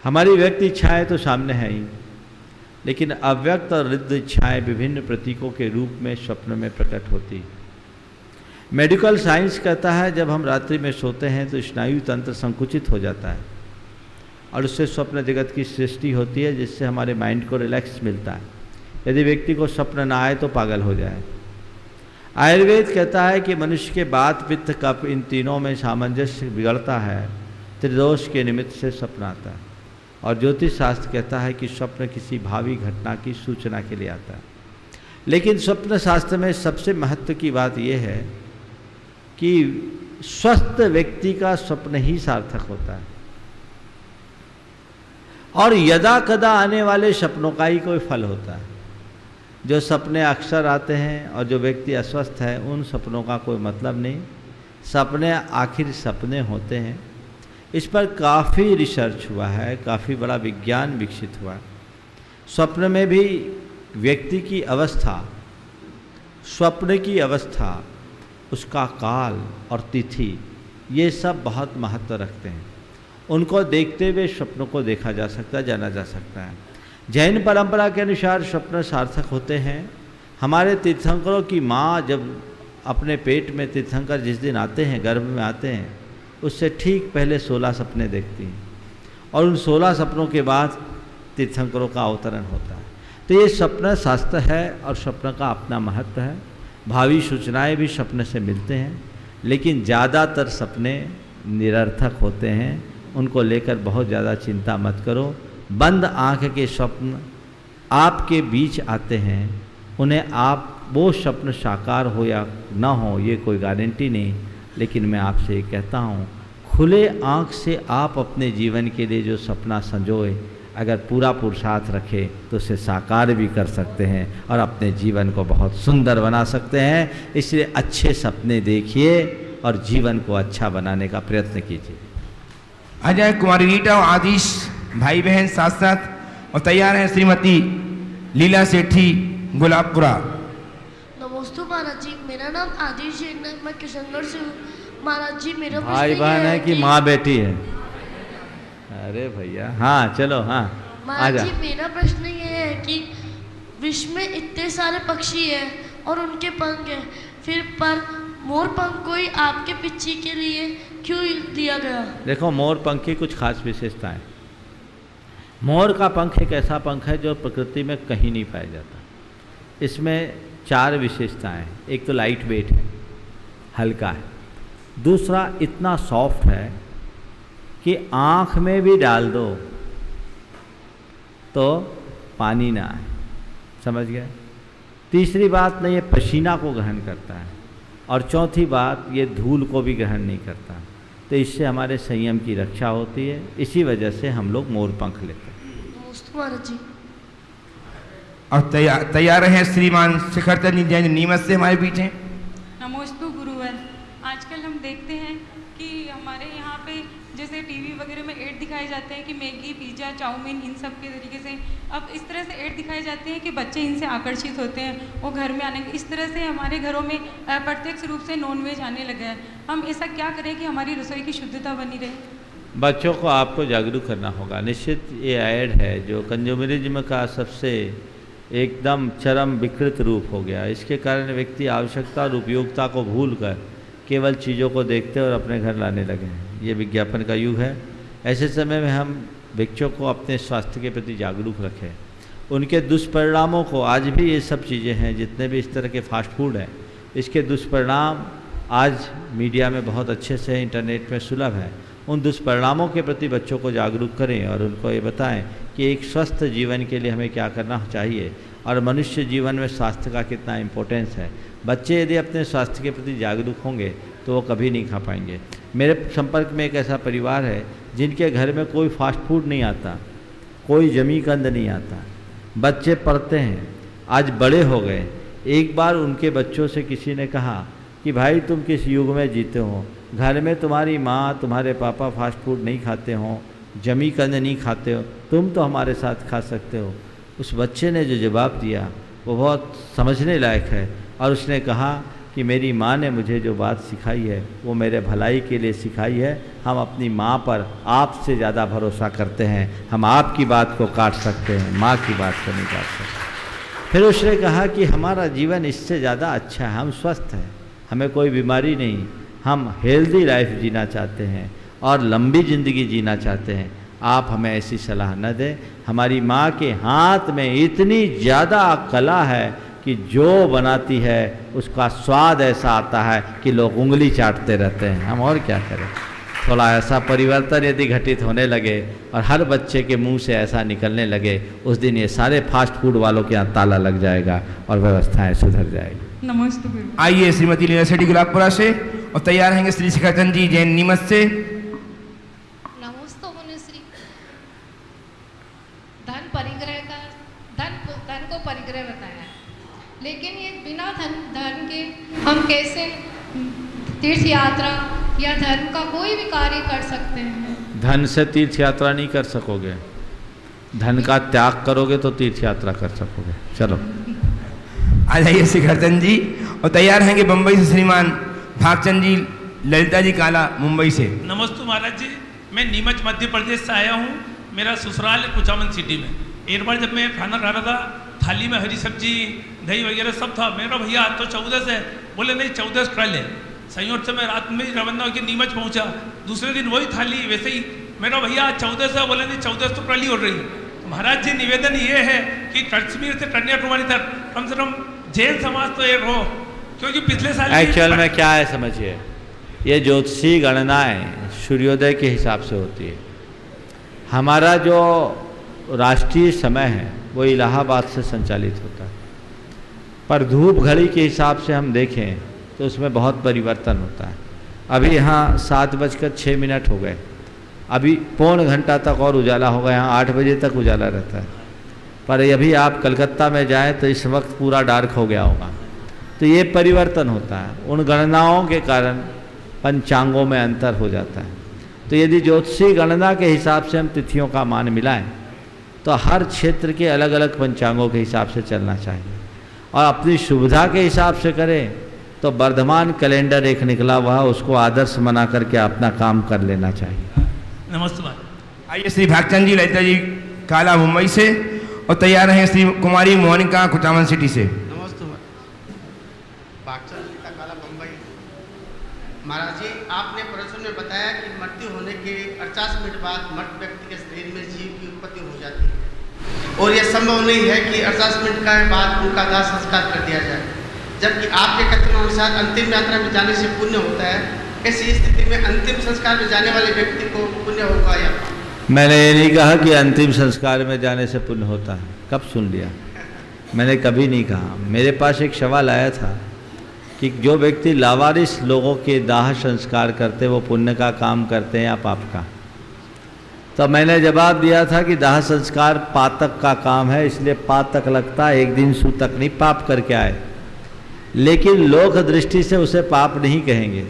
हमारी व्यक्त इच्छाएं तो सामने हैं ही, लेकिन अव्यक्त और रुद्ध इच्छाएं विभिन्न प्रतीकों के रूप में स्वप्न में प्रकट होती है। मेडिकल साइंस कहता है जब हम रात्रि में सोते हैं तो स्नायु तंत्र संकुचित हो जाता है और उससे स्वप्न जगत की सृष्टि होती है, जिससे हमारे माइंड को रिलैक्स मिलता है। यदि व्यक्ति को स्वप्न ना आए तो पागल हो जाए। आयुर्वेद कहता है कि मनुष्य के बात, पित्त, कफ इन तीनों में सामंजस्य बिगड़ता है, त्रिदोष के निमित्त से स्वप्न आता है। और ज्योतिष शास्त्र कहता है कि स्वप्न किसी भावी घटना की सूचना के लिए आता है। लेकिन स्वप्न शास्त्र में सबसे महत्व की बात यह है कि स्वस्थ व्यक्ति का स्वप्न ही सार्थक होता है, और यदा कदा आने वाले सपनों का ही कोई फल होता है। जो सपने अक्सर आते हैं और जो व्यक्ति अस्वस्थ है, उन सपनों का कोई मतलब नहीं। सपने आखिर सपने होते हैं। इस पर काफ़ी रिसर्च हुआ है, काफ़ी बड़ा विज्ञान विकसित हुआ है। स्वप्न में भी व्यक्ति की अवस्था, स्वप्न की अवस्था, उसका काल और तिथि, ये सब बहुत महत्व रखते हैं। उनको देखते हुए स्वप्नों को देखा जा सकता है, जाना जा सकता है। जैन परंपरा के अनुसार स्वप्न सार्थक होते हैं। हमारे तीर्थंकरों की माँ जब अपने पेट में तीर्थंकर जिस दिन आते हैं, गर्भ में आते हैं, उससे ठीक पहले 16 सपने देखती हैं, और उन 16 सपनों के बाद तीर्थंकरों का अवतरण होता है। तो ये स्वप्न शास्त्र है और स्वप्न का अपना महत्व है। भावी सूचनाएं भी स्वप्न से मिलते हैं, लेकिन ज़्यादातर सपने निरर्थक होते हैं। उनको लेकर बहुत ज़्यादा चिंता मत करो। बंद आँख के स्वप्न आपके बीच आते हैं, उन्हें आप वो स्वप्न साकार हो या ना हो ये कोई गारंटी नहीं, लेकिन मैं आपसे कहता हूँ खुले आँख से आप अपने जीवन के लिए जो सपना संजोए, अगर पूरा पुरुषार्थ रखे तो उसे साकार भी कर सकते हैं और अपने जीवन को बहुत सुंदर बना सकते हैं। इसलिए अच्छे सपने देखिए और जीवन को अच्छा बनाने का प्रयत्न कीजिए। अजय, कुमारी रीटा और आदिश भाई बहन साथ साथ और तैयार हैं श्रीमती लीला सेठी गुलाबपुरा। नमस्ते महाराज जी, मेरा नाम आदिश है, मैं किशनगढ़ से हूँ। महाराज जी मेरा भाई बहन है कि माँ बेटी है? अरे भैया, हाँ चलो, हाँ महाराज जी मेरा प्रश्न ये है कि विश्व में इतने सारे पक्षी हैं और उनके पंख हैं, फिर पर मोर पंख को ही आपके पिच्ची के लिए क्यों दिया गया? देखो, मोर पंख की कुछ खास विशेषताएं। मोर का पंख एक ऐसा पंख है जो प्रकृति में कहीं नहीं पाया जाता। इसमें 4 विशेषताएं हैं। एक तो लाइट वेट है, हल्का है। दूसरा, इतना सॉफ्ट है कि आँख में भी डाल दो तो पानी ना आए, समझ गए? तीसरी बात, नहीं, ये पसीना को ग्रहण करता है। और चौथी बात, ये धूल को भी ग्रहण नहीं करता। तो इससे हमारे संयम की रक्षा होती है। इसी वजह से हम लोग मोर पंख लेते हैं। नमस्ते महाराज जी। और तैयार हैं श्रीमान शिखर जैन नीमच से हमारे बीच हैं। नमोस्तु गुरुवर। आजकल हम देखते हैं कि हमारे यहाँ पे जैसे टीवी वगैरह में ऐड दिखाए जाते हैं कि मैगी, पिज़्ज़ा, चाउमीन, इन सब के तरीके से अब इस तरह से ऐड दिखाए जाते हैं कि बच्चे इनसे आकर्षित होते हैं, वो घर में आने इस तरह से हमारे घरों में प्रत्यक्ष रूप से नॉनवेज आने लगा है। हम ऐसा क्या करें कि हमारी रसोई की शुद्धता बनी रहे? बच्चों को आपको जागरूक करना होगा। निश्चित ये ऐड है जो कंज्यूमरिज्म का सबसे एकदम चरम विकृत रूप हो गया। इसके कारण व्यक्ति आवश्यकता और उपयोगिता को भूलकर केवल चीज़ों को देखते और अपने घर लाने लगे हैं। ये विज्ञापन का युग है। ऐसे समय में हम बच्चों को अपने स्वास्थ्य के प्रति जागरूक रखें। उनके दुष्परिणामों को, आज भी ये सब चीज़ें हैं, जितने भी इस तरह के फास्ट फूड हैं, इसके दुष्परिणाम आज मीडिया में बहुत अच्छे से इंटरनेट में सुलभ है। उन दुष्परिणामों के प्रति बच्चों को जागरूक करें और उनको ये बताएं कि एक स्वस्थ जीवन के लिए हमें क्या करना चाहिए और मनुष्य जीवन में स्वास्थ्य का कितना इम्पोर्टेंस है। बच्चे यदि अपने स्वास्थ्य के प्रति जागरूक होंगे तो वो कभी नहीं खा पाएंगे। मेरे संपर्क में एक ऐसा परिवार है जिनके घर में कोई फास्ट फूड नहीं आता, कोई जमी कंद नहीं आता, बच्चे पढ़ते हैं, आज बड़े हो गए। एक बार उनके बच्चों से किसी ने कहा कि भाई तुम किस युग में जीते हो, घर में तुम्हारी माँ तुम्हारे पापा फास्ट फूड नहीं खाते हो, जमी कंद नहीं खाते हो, तुम तो हमारे साथ खा सकते हो। उस बच्चे ने जो जवाब दिया वो बहुत समझने लायक है और उसने कहा कि मेरी माँ ने मुझे जो बात सिखाई है वो मेरे भलाई के लिए सिखाई है। हम अपनी माँ पर आपसे ज़्यादा भरोसा करते हैं, हम आपकी बात को काट सकते हैं, माँ की बात को नहीं काट सकते। फिर उसने कहा कि हमारा जीवन इससे ज़्यादा अच्छा है, हम स्वस्थ हैं, हमें कोई बीमारी नहीं, हम हेल्दी लाइफ जीना चाहते हैं और लंबी ज़िंदगी जीना चाहते हैं। आप हमें ऐसी सलाह न दें। हमारी माँ के हाथ में इतनी ज़्यादा कला है कि जो बनाती है उसका स्वाद ऐसा आता है कि लोग उंगली चाटते रहते हैं। हम और क्या करें। थोड़ा ऐसा परिवर्तन यदि घटित होने लगे और हर बच्चे के मुंह से ऐसा निकलने लगे, उस दिन ये सारे फास्ट फूड वालों के यहाँ ताला लग जाएगा और व्यवस्थाएं सुधर जाएगी। नमस्ते गुरु। आइए श्रीमती लीला सेठी गुलाबपुरा से और तैयार रहेंगे श्री शिखरचंद जी जैन नीमच से। नमस्ते मुनिश्री। धन परिग्रह का धन को परिग्रह बताया, लेकिन ये बिना धन के हम कैसे तीर्थ यात्रा या धर्म का कोई भी कार्य कर सकते हैं? धन से तीर्थ यात्रा नहीं कर सकोगे, धन का त्याग करोगे तो तीर्थ यात्रा कर सकोगे। चलो आ जाइए शिखरचंद जी और तैयार रहेंगे बम्बई से श्रीमान भागचंद जी ललिता जी काला मुंबई से। नमस्ते महाराज जी, मैं नीमच मध्य प्रदेश से आया हूँ। मेरा ससुराल है कुचामन सिटी में। एक बार जब मैं खाना खा रहा था, थाली में हरी सब्जी दही वगैरह सब था। मेरा भैया आज तो 14 है, बोले नहीं 14 ट्राई ले। संयोग से मैं रात में रवाना होकर नीमच पहुंचा, दूसरे दिन वही थाली वैसे ही। मेरा भैया आज 14 है, बोले नहीं 14 तो ट्राली हो रही। महाराज जी निवेदन ये है कि कश्मीर से कन्याकुमारी तक कम से कम जैन समाज तो एक हो, क्योंकि पिछले साल एक्चुअल में क्या है समझिए, ये ज्योतिषी गणनाएं सूर्योदय के हिसाब से होती है। हमारा जो राष्ट्रीय समय है वो इलाहाबाद से संचालित होता है, पर धूप घड़ी के हिसाब से हम देखें तो उसमें बहुत परिवर्तन होता है। अभी यहाँ 7:06 हो गए, अभी पौन घंटा तक और उजाला होगा। यहाँ 8 बजे तक उजाला रहता है, पर अभी आप कलकत्ता में जाएं तो इस वक्त पूरा डार्क हो गया होगा। तो ये परिवर्तन होता है, उन गणनाओं के कारण पंचांगों में अंतर हो जाता है। तो यदि ज्योतिषी गणना के हिसाब से हम तिथियों का मान मिलाएं तो हर क्षेत्र के अलग अलग पंचांगों के हिसाब से चलना चाहिए, और अपनी सुविधा के हिसाब से करें तो वर्धमान कैलेंडर एक निकला हुआ है, उसको आदर्श बना करके अपना काम कर लेना चाहिए। नमस्ते। आइए श्री भागचंद जी ललिता जी काला मुंबई से और तैयार हैं श्री कुमारी मोनिका कुचामन सिटी से। नमस्ते भागचंद जी काला मुंबई। महाराज जी, आपने प्रश्न में बताया कि मृत्यु होने के 48 मिनट बाद मृत व्यक्ति के शरीर में जीव की उत्पत्ति हो जाती है, और यह संभव नहीं है कि 48 मिनट के बाद उनका दाह संस्कार कर दिया जाए, जबकि आपके कथन अनुसार अंतिम यात्रा में जाने से पुण्य होता है। ऐसी स्थिति में अंतिम संस्कार में जाने वाले व्यक्ति को पुण्य होगा या? मैंने ये नहीं कहा कि अंतिम संस्कार में जाने से पुण्य होता है, कब सुन लिया? मैंने कभी नहीं कहा। मेरे पास एक सवाल आया था कि जो व्यक्ति लावारिस लोगों के दाह संस्कार करते वो पुण्य का काम करते हैं या पाप का? तो मैंने जवाब दिया था कि दाह संस्कार पातक का काम है, इसलिए पातक लगता है, एक दिन सूतक नहीं पाप करके आए। लेकिन लोक दृष्टि से उसे पाप नहीं कहेंगे,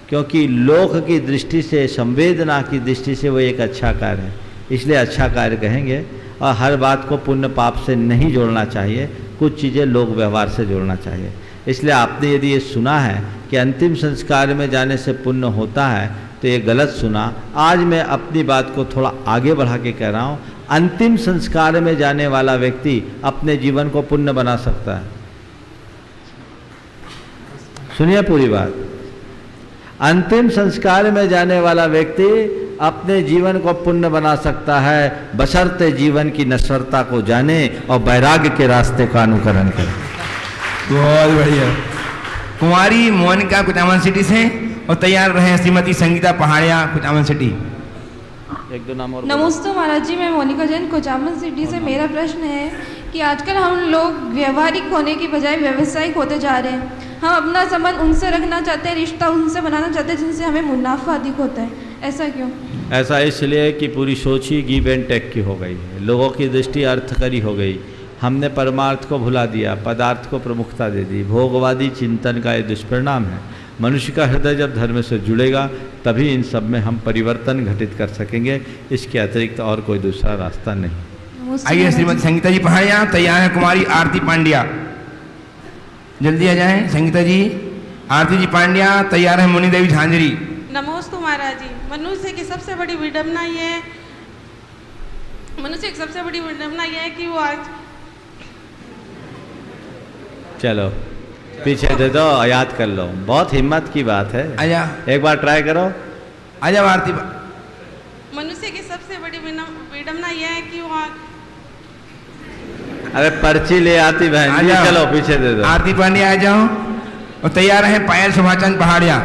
क्योंकि लोक की दृष्टि से, संवेदना की दृष्टि से वो एक अच्छा कार्य है, इसलिए अच्छा कार्य कहेंगे। और हर बात को पुण्य पाप से नहीं जोड़ना चाहिए, कुछ चीज़ें लोक व्यवहार से जोड़ना चाहिए। इसलिए आपने यदि ये सुना है कि अंतिम संस्कार में जाने से पुण्य होता है तो ये गलत सुना। आज मैं अपनी बात को थोड़ा आगे बढ़ा के कह रहा हूँ, अंतिम संस्कार में जाने वाला व्यक्ति अपने जीवन को पुण्य बना सकता है। सुनिए पूरी बात। अंतिम संस्कार में जाने वाला व्यक्ति अपने जीवन को पुण्य बना सकता है, बशर्ते जीवन की नश्वरता को जाने और वैराग्य के रास्ते का अनुकरण करे। बहुत बढ़िया। कुमारी मोनिका कुचामन सिटी से और तैयार रहे श्रीमती संगीता पहाड़िया कुचामन सिटी। एक दो नाम और नमस्ते महाराज जी, मैं मोनिका जैन कुचामन सिटी से। मेरा प्रश्न है कि आजकल हम लोग व्यवहारिक होने की बजाय व्यावसायिक होते जा रहे हैं। हम अपना संबंध उनसे रखना चाहते हैं, रिश्ता उनसे बनाना चाहते हैं जिनसे हमें मुनाफा अधिक होता है। ऐसा क्यों? ऐसा इसलिए कि पूरी सोच ही गिव एंड टेक की हो गई है। लोगों की दृष्टि अर्थकरी हो गई। हमने परमार्थ को भुला दिया, पदार्थ को प्रमुखता दे दी। भोगवादी चिंतन का ये दुष्परिणाम है। मनुष्य का हृदय जब धर्म से जुड़ेगा तभी इन सब में हम परिवर्तन घटित कर सकेंगे। इसके अतिरिक्त और कोई दूसरा रास्ता नहीं। आइए श्रीमती संगीता जी पहाड़िया तैयार है। कुमारी आरती पांड्या जल्दी आ जाएं। संगीता जी, आरती जी पांड्या तैयार है। मुनि देवी झांझरी। नमोस्तु महाराज जी। मनुष्य की सबसे बड़ी विडंबना ये है, कि वो आज चलो पीछे दे दो, याद कर लो। बहुत हिम्मत की बात है। आजा, एक बार ट्राई करो। आजा आरती। मनुष्य की सबसे बड़ी विडंबना यह है कि वो अरे पर्ची ले आती बहन जी, चलो पीछे दे दो। आरती पांड्या आ जाओ। और तैयार है पायल सुभाचंद पहाड़िया।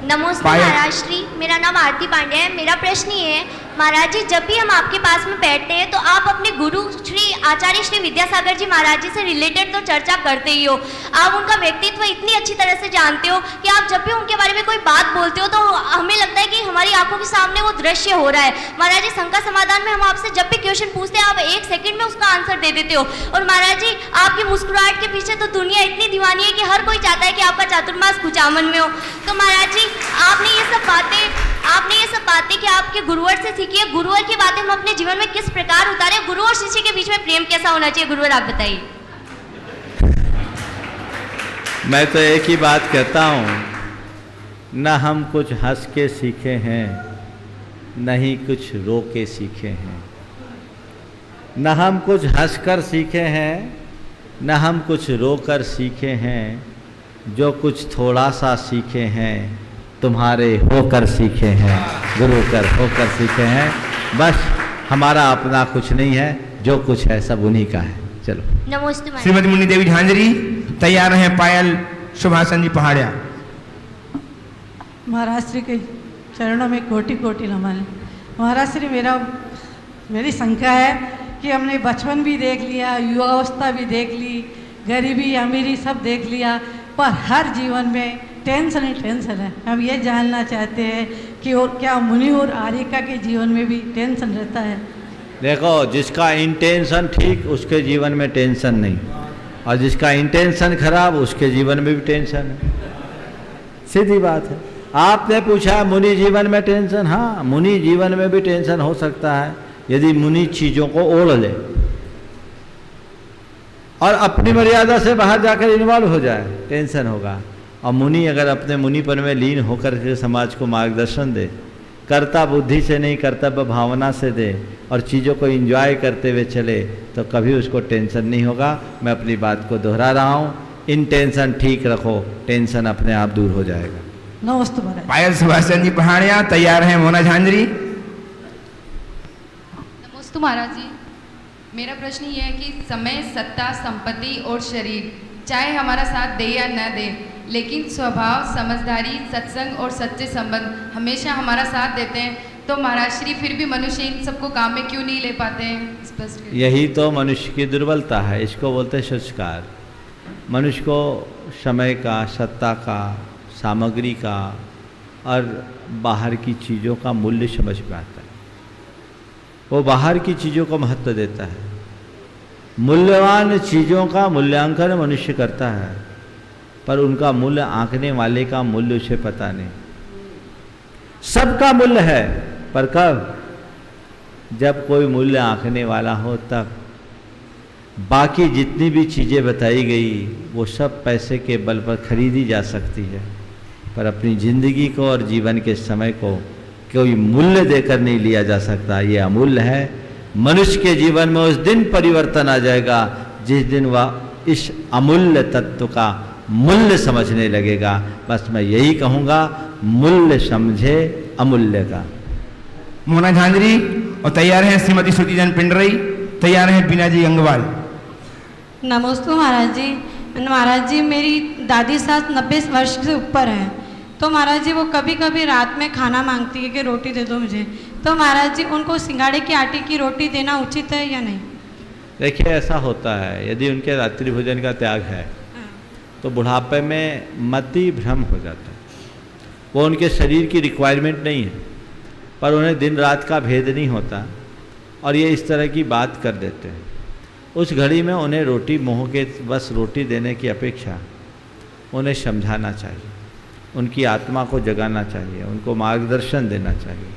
नमस्ते महाराज श्री, मेरा नाम आरती पांड्या है। मेरा प्रश्न ये है महाराज जी, जब भी हम आपके पास में बैठते हैं तो आप अपने गुरु श्री आचार्य श्री विद्यासागर जी महाराज जी से रिलेटेड तो चर्चा करते ही हो। आप उनका व्यक्तित्व इतनी अच्छी तरह से जानते हो कि आप जब भी उनके बारे में कोई बात बोलते हो तो हमें लगता है कि हमारी आंखों के सामने वो दृश्य हो रहा है। महाराज जी, शंका समाधान में हम आपसे जब भी क्वेश्चन पूछते हैं आप 1 सेकंड में उसका आंसर दे देते हो। और महाराज जी, आपकी मुस्कुराहट के पीछे तो दुनिया इतनी दीवानी है कि हर कोई चाहता है कि आपका चातुर्मास कुचामन में हो। तो महाराज जी, आपने ये सब बातें कि आपके गुरुवर से सीखी है। गुरुवर की बातें हम अपने जीवन में किस प्रकार उतारे? गुरु और शिष्य के बीच में प्रेम कैसा होना चाहिए? गुरुवर आप बताइए। मैं तो एक ही बात कहता हूँ, न हम कुछ हंस के सीखे हैं, न ही कुछ रो के सीखे हैं। न हम कुछ हंस कर सीखे हैं, न हम कुछ रो कर सीखे हैं। जो कुछ थोड़ा सा सीखे हैं तुम्हारे होकर सीखे हैं, गुरु कर होकर सीखे हैं। बस हमारा अपना कुछ नहीं है, जो कुछ है सब उन्हीं का है। चलो नमस्ते। श्रीमती मुनि देवी झांझरी तैयार है। पायल सुभाषचंद जी पहाड़िया। महाराज श्री के चरणों में कोटि कोटि नमन। महाराज श्री, मेरी शंका है कि हमने बचपन भी देख लिया, युवावस्था भी देख ली, गरीबी अमीरी सब देख लिया, पर हर जीवन में टेंशन ही टेंशन है। हम ये जानना चाहते हैं कि और क्या मुनि और आर्यिका के जीवन में भी टेंशन रहता है? देखो, जिसका इंटेंशन ठीक उसके जीवन में टेंशन नहीं, और जिसका इंटेंशन खराब उसके जीवन में भी टेंशन है। सीधी बात है। आपने पूछा मुनि जीवन में टेंशन। हाँ, मुनि जीवन में भी टेंशन हो सकता है यदि मुनि चीज़ों को ओढ़ ले और अपनी मर्यादा से बाहर जाकर इन्वॉल्व हो जाए, टेंशन होगा। और मुनि अगर अपने मुनिपन में लीन होकर के समाज को मार्गदर्शन दे, कर्ता बुद्धि से नहीं कर्तव्य भावना से दे, और चीज़ों को एंजॉय करते हुए चले, तो कभी उसको टेंशन नहीं होगा। मैं अपनी बात को दोहरा रहा हूँ, इंटेंशन ठीक रखो, टेंशन अपने आप दूर हो जाएगा। नमस्ते महाराज। पायल सुभाषचंद जी पहाड़िया तैयार है। मोना झांझरी। नमस्ते महाराज जी, मेरा प्रश्न ये है कि समय, सत्ता, संपत्ति और शरीर चाहे हमारा साथ दे या न दे, लेकिन स्वभाव, समझदारी, सत्संग और सच्चे संबंध हमेशा हमारा साथ देते हैं, तो महाराज श्री फिर भी मनुष्य इन सबको काम में क्यों नहीं ले पाते हैं? स्पष्ट। यही तो मनुष्य की दुर्बलता है। इसको बोलते हैं संस्कार। मनुष्य को समय का, सत्ता का, सामग्री का और बाहर की चीज़ों का मूल्य समझ में आता है। वो बाहर की चीज़ों को महत्व देता है। मूल्यवान चीज़ों का मूल्यांकन मनुष्य करता है, पर उनका मूल्य आंकने वाले का मूल्य उसे पता नहीं। सबका मूल्य है, पर कब? जब कोई मूल्य आंकने वाला हो तब। बाकी जितनी भी चीज़ें बताई गई वो सब पैसे के बल पर खरीदी जा सकती है, पर अपनी जिंदगी को और जीवन के समय को कोई मूल्य देकर नहीं लिया जा सकता। ये अमूल्य है। मनुष्य के जीवन में उस दिन परिवर्तन आ जाएगा जिस दिन वह इस अमूल्य तत्व का मूल्य समझने लगेगा। बस मैं यही कहूँगा, मूल्य समझे अमूल्य का। मोना झांझरी। और तैयार है श्रीमती श्रुतिजन पिंडरई। तैयार है बीना जी गंगवाल। नमस्ते महाराज जी। महाराज जी, मेरी दादी सास 90 वर्ष से ऊपर हैं, तो महाराज जी वो कभी कभी रात में खाना मांगती है कि रोटी दे दो मुझे, तो महाराज जी उनको सिंगाड़े के आटे की रोटी देना उचित है या नहीं? देखिए ऐसा होता है, यदि उनके रात्रि भोजन का त्याग है तो बुढ़ापे में मति भ्रम हो जाता है। वो उनके शरीर की रिक्वायरमेंट नहीं है, पर उन्हें दिन रात का भेद नहीं होता और ये इस तरह की बात कर देते हैं। उस घड़ी में उन्हें रोटी मोह के बस रोटी देने की अपेक्षा उन्हें समझाना चाहिए, उनकी आत्मा को जगाना चाहिए, उनको मार्गदर्शन देना चाहिए,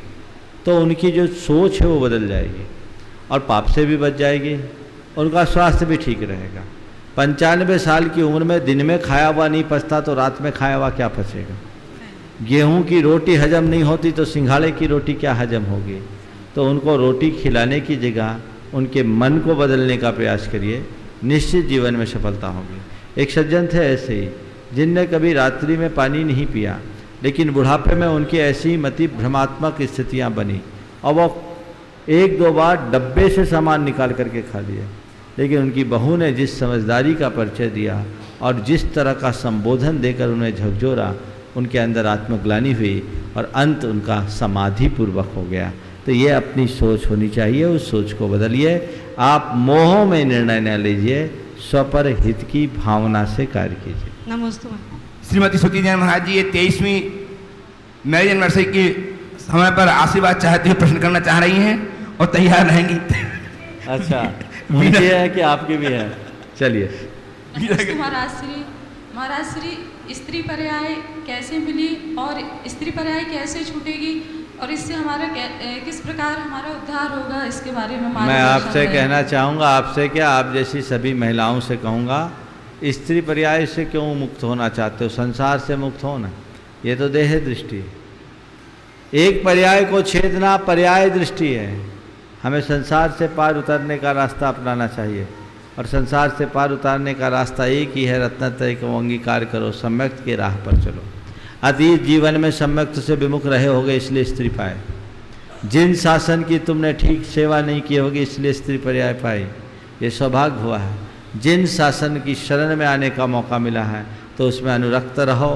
तो उनकी जो सोच है वो बदल जाएगी और पाप से भी बच जाएगी, उनका स्वास्थ्य भी ठीक रहेगा। 95 साल की उम्र में दिन में खाया हुआ नहीं पचता तो रात में खाया हुआ क्या पचेगा? गेहूं की रोटी हजम नहीं होती तो सिंघाड़े की रोटी क्या हजम होगी? तो उनको रोटी खिलाने की जगह उनके मन को बदलने का प्रयास करिए, निश्चित जीवन में सफलता होगी। एक सज्जन थे ऐसे ही जिनने कभी रात्रि में पानी नहीं पिया, लेकिन बुढ़ापे में उनकी ऐसी मति भ्रमात्मक स्थितियां बनी और वो 1-2 बार डब्बे से सामान निकाल करके खा लिया। लेकिन उनकी बहू ने जिस समझदारी का परिचय दिया और जिस तरह का संबोधन देकर उन्हें झकझोरा, उनके अंदर आत्मग्लानि हुई और अंत उनका समाधि पूर्वक हो गया। तो ये अपनी सोच होनी चाहिए, उस सोच को बदलिए। आप मोह में निर्णय न लीजिए, स्वपर हित की भावना से कार्य कीजिए। नमस्ते। श्रीमती श्रुति जैन महाराज जी ये 23वीं मैरिज एनिवर्सरी के समय पर आशीर्वाद चाहते हुए प्रश्न करना चाह रही हैं और तैयार रहेंगी। अच्छा, उनकी है कि आपकी भी है? चलिए। महाराज श्री स्त्री पर्याय कैसे मिली और स्त्री पर्याय कैसे छूटेगी और इससे हमारा किस प्रकार हमारा उद्धार होगा, इसके बारे में मैं आपसे कहना चाहूँगा, आपसे क्या, आप जैसी सभी महिलाओं से कहूँगा, स्त्री पर्याय से क्यों मुक्त होना चाहते हो? संसार से मुक्त होना, ये तो देह दृष्टि है। एक पर्याय को छेदना पर्याय दृष्टि है। हमें संसार से पार उतरने का रास्ता अपनाना चाहिए और संसार से पार उतारने का रास्ता एक ही है, रत्नत्रय को अंगीकार करो, सम्यक्त के राह पर चलो। अतीत जीवन में सम्यक्त से विमुख रहे होगे इसलिए स्त्री पाए, जिन शासन की तुमने ठीक सेवा नहीं की होगी इसलिए स्त्री पर्याय पाई, ये सौभाग्य हुआ है। जिन शासन की शरण में आने का मौका मिला है तो उसमें अनुरक्त रहो,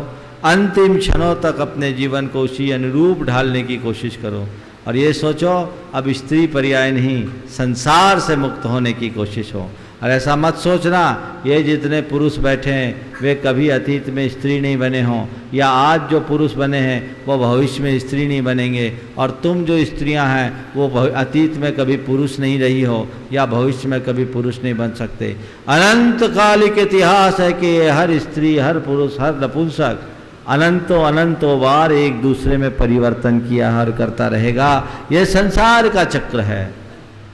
अंतिम क्षणों तक अपने जीवन को उसी अनुरूप ढालने की कोशिश करो और ये सोचो अब स्त्री पर्याय नहीं, संसार से मुक्त होने की कोशिश हो। और ऐसा मत सोचना ये जितने पुरुष बैठे हैं वे कभी अतीत में स्त्री नहीं बने हों, या आज जो पुरुष बने हैं वो भविष्य में स्त्री नहीं बनेंगे, और तुम जो स्त्रियां हैं वो अतीत में कभी पुरुष नहीं रही हो या भविष्य में कभी पुरुष नहीं बन सकते। अनंत कालिक इतिहास है कि हर स्त्री, हर पुरुष, हर नपुंसक अनंतों बार एक दूसरे में परिवर्तन किया हर करता रहेगा। ये संसार का चक्र है,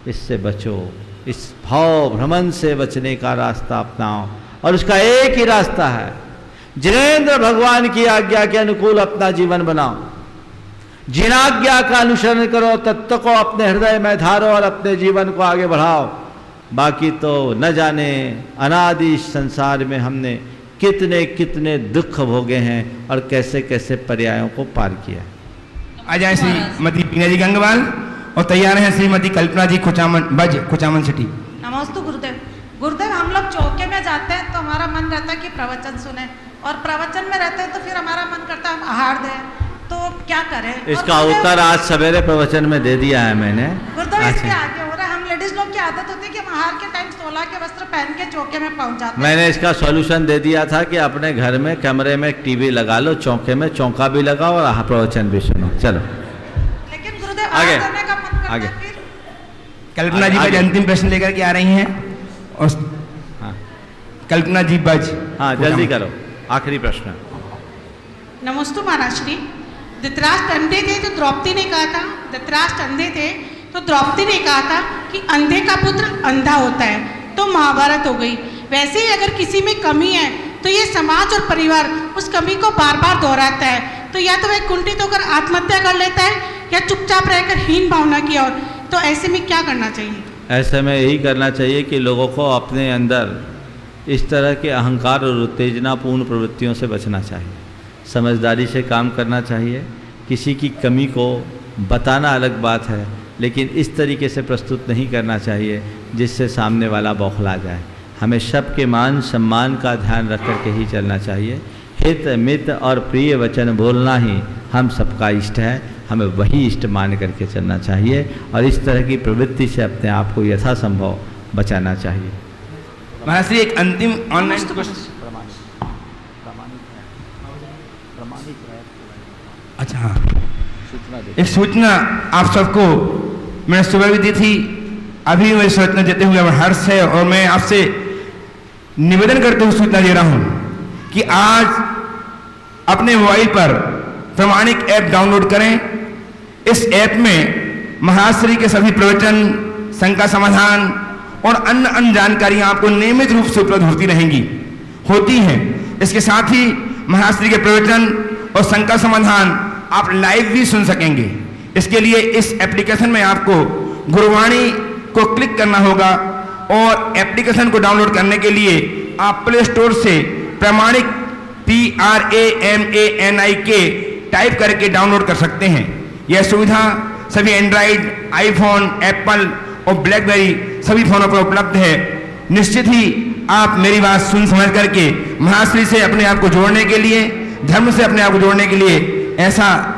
इससे बचो, इस भाव भ्रमण से बचने का रास्ता अपनाओ और उसका एक ही रास्ता है, जिनेंद्र भगवान की आज्ञा के अनुकूल अपना जीवन बनाओ। जिन आज्ञा का अनुसरण करो तत्व को अपने हृदय में धारो और अपने जीवन को आगे बढ़ाओ। बाकी तो न जाने अनादि संसार में हमने कितने कितने दुख भोगे हैं और कैसे कैसे पर्यायों को पार किया। आ जाए श्रीमती बीना जी गंगवाल और तैयार हैं श्रीमती कल्पना जी कुचामन सिटी। नमस्ते गुरुदेव। गुरुदेव, हम लोग चौके में जाते हैं तो हमारा मन रहता है कि प्रवचन सुने, और प्रवचन में रहते हैं तो फिर हमारा मन करता है हम आहार दें, तो क्या करें? इसका उत्तर आज सवेरे प्रवचन में दे दिया है मैंने। गुरुदेव, इसके आगे हो रहा है, हम लेडीज लोग की आदत होती है कि हम आहार के टाइम 16 के वस्त्र पहन के चौके में पहुंच जाते हैं। मैंने इसका सॉल्यूशन दे दिया था कि अपने घर में कमरे में टीवी लगा लो, चौके में चौका भी लगाओ और प्रवचन भी सुनो। चलो लेकिन गुरुदेव आगे आगे कल्पना जी बज अंतिम प्रश्न लेकर के आ रही हैं और कल्पना जी बज, हाँ जल्दी करो, आखिरी प्रश्न। नमस्ते महाराज श्री। धृतराष्ट्र अंधे थे तो द्रौपदी ने कहा था, धृतराष्ट्र अंधे थे तो द्रौपदी ने कहा था कि अंधे का पुत्र अंधा होता है, तो महाभारत हो गई। वैसे ही अगर किसी में कमी है तो ये समाज और परिवार उस कमी को बार बार दोहराता है, तो या तो वह कुंठित होकर आत्महत्या कर लेता है या चुपचाप रहकर हीन भावना की ओर। तो ऐसे में क्या करना चाहिए? ऐसे में यही करना चाहिए कि लोगों को अपने अंदर इस तरह के अहंकार और उत्तेजनापूर्ण प्रवृत्तियों से बचना चाहिए, समझदारी से काम करना चाहिए। किसी की कमी को बताना अलग बात है, लेकिन इस तरीके से प्रस्तुत नहीं करना चाहिए जिससे सामने वाला बौखला जाए। हमें सबके मान सम्मान का ध्यान रख कर के ही चलना चाहिए। हित मित और प्रिय वचन बोलना ही हम सबका इष्ट है। हमें वही इष्ट मान करके चलना चाहिए और इस तरह की प्रवृत्ति से अपने आप को यथासंभव बचाना चाहिए। महाराज श्री एक अंतिम ऑनलाइन क्वेश्चन। अच्छा हाँ, एक सूचना आप सबको मैंने सुबह भी दी थी, अभी मेरी सूचना देते हुए हर्ष है और मैं आपसे निवेदन करते हुए सूचना दे रहा हूं कि आज अपने मोबाइल पर प्रमाणिक ऐप डाउनलोड करें। इस ऐप में महाराज श्री के सभी प्रवचन, शंका समाधान और अन्य जानकारियां आपको नियमित रूप से उपलब्ध होती हैं। इसके साथ ही महाराज श्री के प्रवचन और शंका समाधान आप लाइव भी सुन सकेंगे। इसके लिए इस एप्लीकेशन में आपको गुरुवाणी को क्लिक करना होगा और एप्लीकेशन को डाउनलोड करने के लिए आप प्ले स्टोर से प्रमाणिक PRAMANIK टाइप करके डाउनलोड कर सकते हैं। यह सुविधा सभी एंड्रॉइड, आईफोन, एप्पल और ब्लैकबेरी सभी फोनों पर उपलब्ध है। निश्चित ही आप मेरी बात सुन समझ करके महाराज श्री से अपने आप को जोड़ने के लिए, धर्म से अपने आप को जोड़ने के लिए ऐसा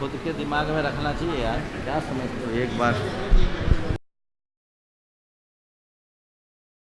खुद के दिमाग में रखना चाहिए यार, क्या समझते हो। एक बार